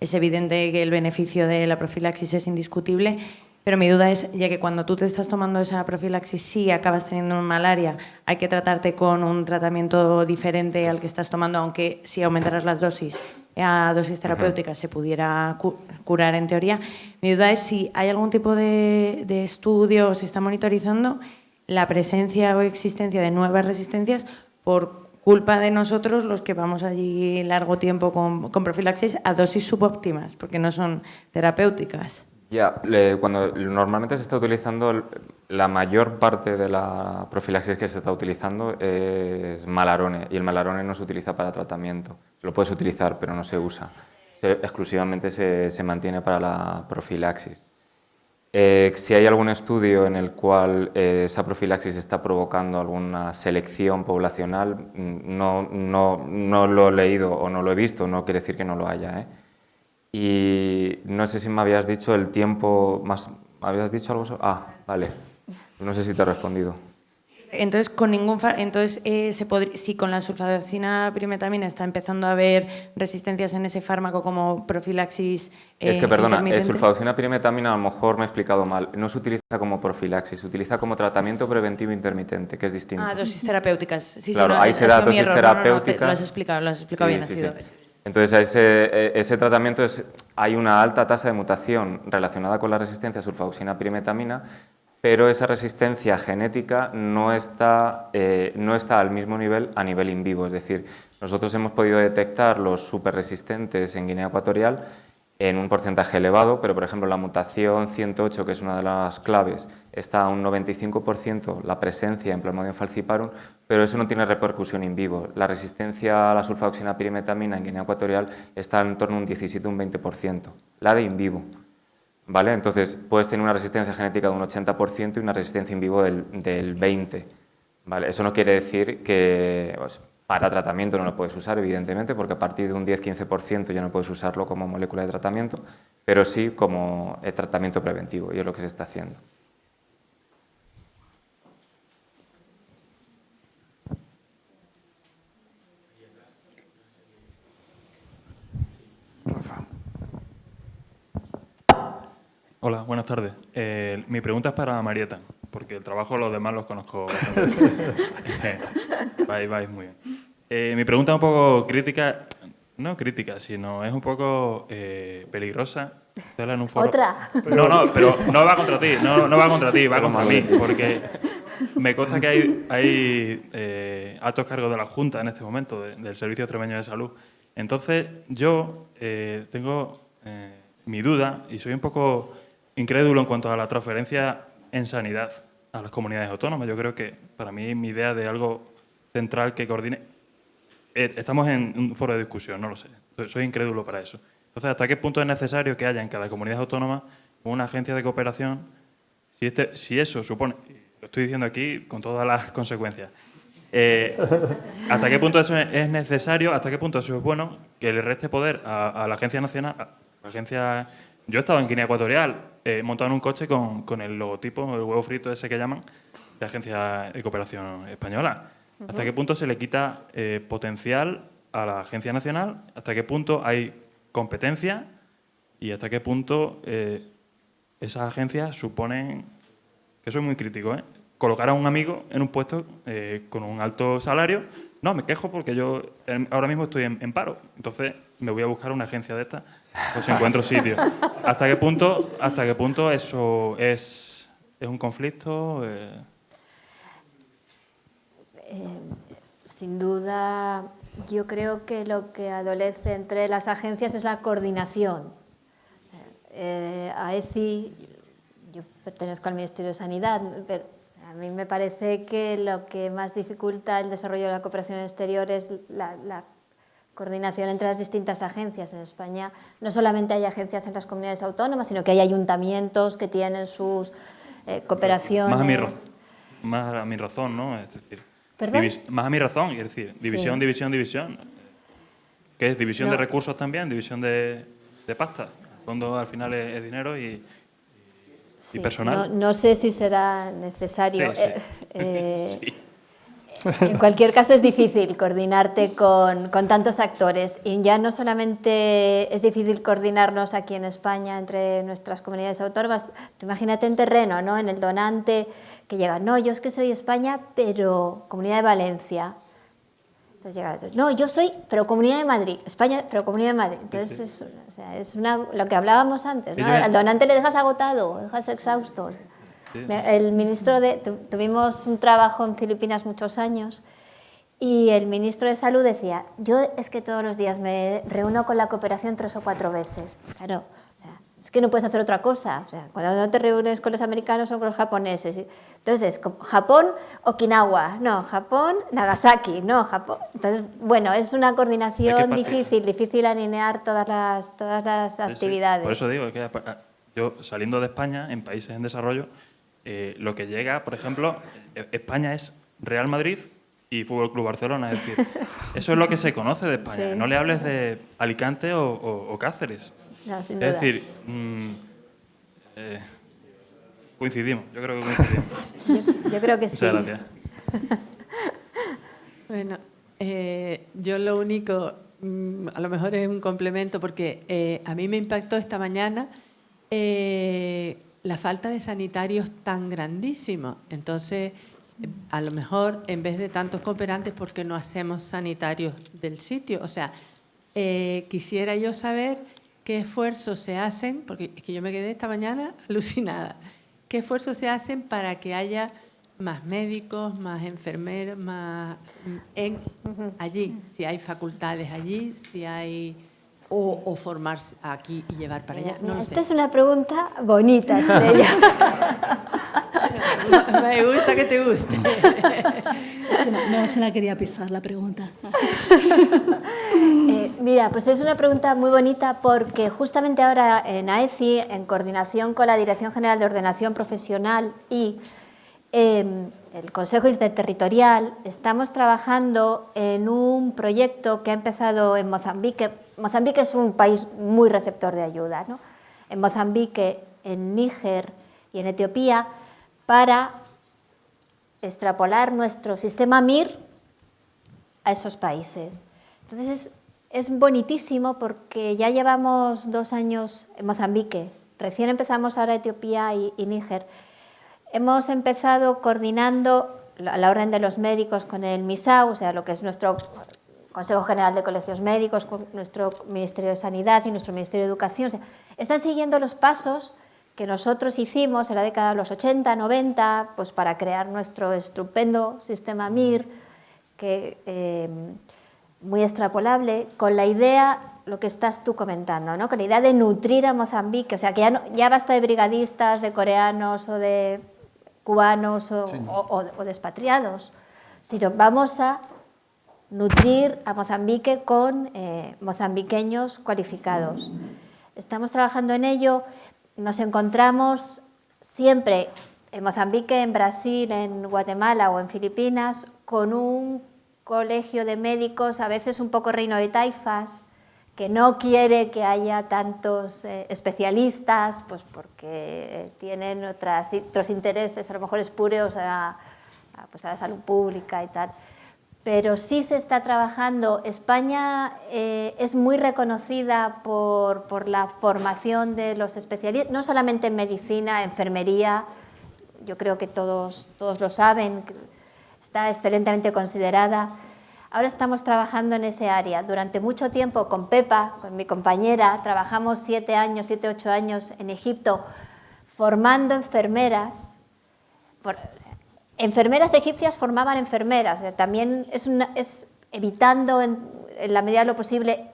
es evidente que el beneficio de la profilaxis es indiscutible, pero mi duda es, ya que cuando tú te estás tomando esa profilaxis, sí acabas teniendo malaria, hay que tratarte con un tratamiento diferente al que estás tomando, aunque si aumentaras las dosis a dosis terapéuticas se pudiera curar en teoría. Mi duda es si hay algún tipo de estudio o se está monitorizando la presencia o existencia de nuevas resistencias por culpa de nosotros, los que vamos allí largo tiempo con profilaxis a dosis subóptimas, porque no son terapéuticas. Ya, cuando normalmente se está utilizando, la mayor parte de la profilaxis que se está utilizando es malarone, y el malarone no se utiliza para tratamiento. Lo puedes utilizar, pero no se usa. Exclusivamente se mantiene para la profilaxis. Si hay algún estudio en el cual esa profilaxis está provocando alguna selección poblacional, no lo he leído o no lo he visto, no quiere decir que no lo haya, ¿eh? Y no sé si me habías dicho el tiempo más... ¿Me habías dicho algo sobre...? Ah, vale. No sé si te he respondido. Entonces, si con la sulfadoxina pirimetamina está empezando a haber resistencias en ese fármaco como profilaxis es que, perdona, sulfadoxina pirimetamina a lo mejor me he explicado mal. No se utiliza como profilaxis, se utiliza como tratamiento preventivo intermitente, que es distinto. Ah, dosis terapéuticas. Sí, claro, sí, no, ahí se da dosis terapéuticas. Lo has explicado bien. Sí. Entonces, ese tratamiento hay una alta tasa de mutación relacionada con la resistencia a sulfadoxina pirimetamina, pero esa resistencia genética no está al mismo nivel a nivel in vivo. Es decir, nosotros hemos podido detectar los superresistentes en Guinea Ecuatorial en un porcentaje elevado, pero por ejemplo la mutación 108, que es una de las claves, está a un 95% la presencia en Plasmodium falciparum, pero eso no tiene repercusión in vivo. La resistencia a la sulfadoxina pirimetamina en Guinea Ecuatorial está en torno a un 17 o un 20%, la de in vivo. ¿Vale? Entonces, puedes tener una resistencia genética de un 80% y una resistencia in vivo del 20%. ¿Vale? Eso no quiere decir que para tratamiento no lo puedes usar, evidentemente, porque a partir de un 10-15% ya no puedes usarlo como molécula de tratamiento, pero sí como tratamiento preventivo, y es lo que se está haciendo. Rafa. Hola, buenas tardes. Mi pregunta es para Marieta, porque el trabajo de los demás los conozco bastante. vais muy bien. Mi pregunta es un poco crítica, no crítica, sino es un poco peligrosa. En un foro. ¿Otra? No, pero no va contra ti, no va contra ti, va contra mí, porque me consta que hay altos cargos de la Junta en este momento, del Servicio Extremeño de Salud. Entonces, yo tengo mi duda y soy un poco incrédulo en cuanto a la transferencia en sanidad a las comunidades autónomas. Yo creo que, para mí, mi idea de algo central que coordine... estamos en un foro de discusión, no lo sé. Soy incrédulo para eso. Entonces, ¿hasta qué punto es necesario que haya en cada comunidad autónoma una agencia de cooperación? Si eso supone... Lo estoy diciendo aquí con todas las consecuencias. ¿Hasta qué punto eso es necesario? ¿Hasta qué punto eso es bueno? Que le reste poder a la Agencia Nacional... Yo he estado en Guinea Ecuatorial, montado en un coche con el logotipo, el huevo frito ese que llaman, de Agencia de Cooperación Española. ¿Hasta qué punto se le quita potencial a la Agencia Nacional? ¿Hasta qué punto hay competencia? ¿Y hasta qué punto esas agencias suponen, que soy muy crítico, colocar a un amigo en un puesto con un alto salario? No, me quejo porque yo ahora mismo estoy en paro, entonces me voy a buscar una agencia de estas, pues encuentro sitio. ¿Hasta qué punto eso es un conflicto? Sin duda, yo creo que lo que adolece entre las agencias es la coordinación. AECI, yo pertenezco al Ministerio de Sanidad, pero a mí me parece que lo que más dificulta el desarrollo de la cooperación exterior es la coordinación entre las distintas agencias. En España no solamente hay agencias en las comunidades autónomas, sino que hay ayuntamientos que tienen sus cooperaciones. Más a mi razón, ¿no? Es decir, ¿perdón? Más a mi razón, es decir, división, Sí. división. ¿Qué es? ¿División No. de recursos también? ¿División de pasta? El fondo al final es dinero y personal. No sé si será necesario. Sí. Sí. En cualquier caso es difícil coordinarte con tantos actores, y ya no solamente es difícil coordinarnos aquí en España entre nuestras comunidades autónomas. Tú imagínate en terreno, ¿no? En el donante que llega, no, yo es que soy España, pero Comunidad de Valencia. Entonces llega otro, no, yo soy, pero Comunidad de Madrid, España, pero Comunidad de Madrid. Entonces es lo que hablábamos antes, ¿no? Al donante le dejas agotado, le dejas exhausto. Sí. El ministro tuvimos un trabajo en Filipinas muchos años, y el ministro de Salud decía, yo es que todos los días me reúno con la cooperación 3 o 4 veces. Claro, o sea, es que no puedes hacer otra cosa. O sea, cuando no te reúnes con los americanos o con los japoneses. Entonces, Japón, Okinawa, no, Japón, Nagasaki, no, Japón. Entonces, bueno, es una coordinación difícil alinear todas las actividades. Sí. Por eso digo que yo, saliendo de España, en países en desarrollo, lo que llega, por ejemplo, España es Real Madrid y Fútbol Club Barcelona. Es decir, eso es lo que se conoce de España. Sí. No le hables de Alicante o Cáceres. No, sin duda. Es decir, coincidimos. Yo creo que coincidimos. Yo creo que sí. Muchas gracias. Bueno, yo lo único, a lo mejor es un complemento, porque a mí me impactó esta mañana la falta de sanitarios tan grandísima. Entonces, a lo mejor, en vez de tantos cooperantes, ¿por qué no hacemos sanitarios del sitio? O sea, quisiera yo saber qué esfuerzos se hacen, porque es que yo me quedé esta mañana alucinada, qué esfuerzos se hacen para que haya más médicos, más enfermeros, más allí, si hay facultades allí, si hay... O formarse aquí y llevar para allá. No lo Esta sé. es una pregunta bonita, Estrella. Me gusta que te guste. Es que no se la quería pisar la pregunta. Mira, pues es una pregunta muy bonita, porque justamente ahora en AECI, en coordinación con la Dirección General de Ordenación Profesional y el Consejo Interterritorial, estamos trabajando en un proyecto que ha empezado en Mozambique. Mozambique es un país muy receptor de ayuda, ¿no? En Mozambique, en Níger y en Etiopía, para extrapolar nuestro sistema MIR a esos países. Entonces es bonitísimo, porque ya llevamos 2 años en Mozambique, recién empezamos ahora Etiopía y Níger. Hemos empezado coordinando a la orden de los médicos con el MISAU, o sea, lo que es nuestro Consejo General de Colegios Médicos, con nuestro Ministerio de Sanidad y nuestro Ministerio de Educación. O sea, están siguiendo los pasos que nosotros hicimos en la década de los 80, 90, pues para crear nuestro estupendo sistema MIR, que, muy extrapolable, con la idea lo que estás tú comentando, ¿no? Con la idea de nutrir a Mozambique, o sea, que ya basta de brigadistas, de coreanos o de cubanos o de expatriados, sino vamos a nutrir a Mozambique con mozambiqueños cualificados. Estamos trabajando en ello, nos encontramos siempre en Mozambique, en Brasil, en Guatemala o en Filipinas, con un colegio de médicos, a veces un poco reino de taifas, que no quiere que haya tantos especialistas, pues porque tienen otros intereses, a lo mejor espurios pues a la salud pública y tal. Pero sí se está trabajando. España es muy reconocida por la formación de los especialistas, no solamente en medicina, enfermería, yo creo que todos lo saben, está excelentemente considerada. Ahora estamos trabajando en ese área. Durante mucho tiempo con Pepa, con mi compañera, trabajamos 7, 8 años en Egipto formando enfermeras. Enfermeras egipcias formaban enfermeras. O sea, también es evitando en la medida de lo posible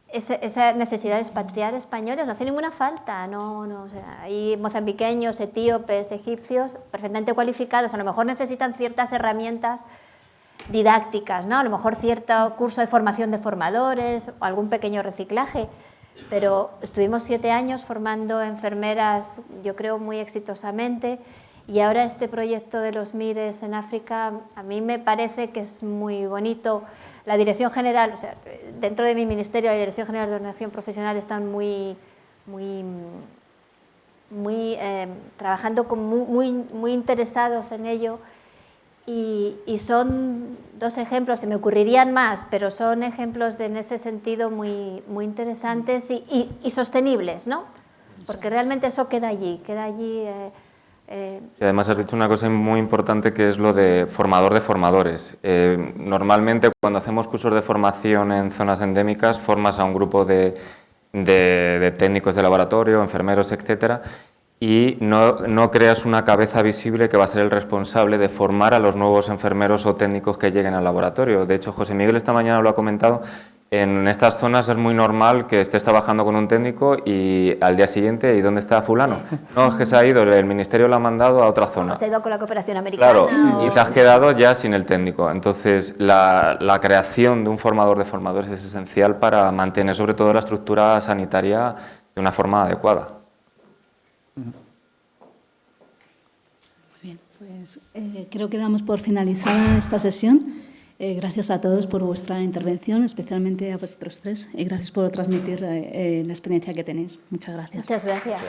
esa necesidad de expatriar españoles. No hace ninguna falta. O sea, hay mozambiqueños, etíopes, egipcios perfectamente cualificados. A lo mejor necesitan ciertas herramientas didácticas, ¿no? A lo mejor cierto curso de formación de formadores o algún pequeño reciclaje, pero estuvimos 7 años formando enfermeras, yo creo, muy exitosamente, y ahora este proyecto de los MIRES en África a mí me parece que es muy bonito. La Dirección General, o sea, dentro de mi ministerio, la Dirección General de Ordenación Profesional están trabajando muy interesados en ello. Y son 2 ejemplos, se me ocurrirían más, pero son ejemplos en ese sentido muy interesantes y sostenibles, ¿no? Porque realmente eso queda allí. Y además has dicho una cosa muy importante que es lo de formador de formadores. Normalmente cuando hacemos cursos de formación en zonas endémicas formas a un grupo de técnicos de laboratorio, enfermeros, etcétera, y no creas una cabeza visible que va a ser el responsable de formar a los nuevos enfermeros o técnicos que lleguen al laboratorio. De hecho, José Miguel esta mañana lo ha comentado, en estas zonas es muy normal que estés trabajando con un técnico y al día siguiente, ¿y dónde está fulano? No, es que se ha ido, el ministerio lo ha mandado a otra zona. Se ha ido con la cooperación americana. Claro, y te has quedado ya sin el técnico. Entonces, la creación de un formador de formadores es esencial para mantener sobre todo la estructura sanitaria de una forma adecuada. Muy bien, pues creo que damos por finalizada esta sesión. Gracias a todos por vuestra intervención, especialmente a vosotros 3, y gracias por transmitir la experiencia que tenéis. Muchas gracias. Muchas gracias.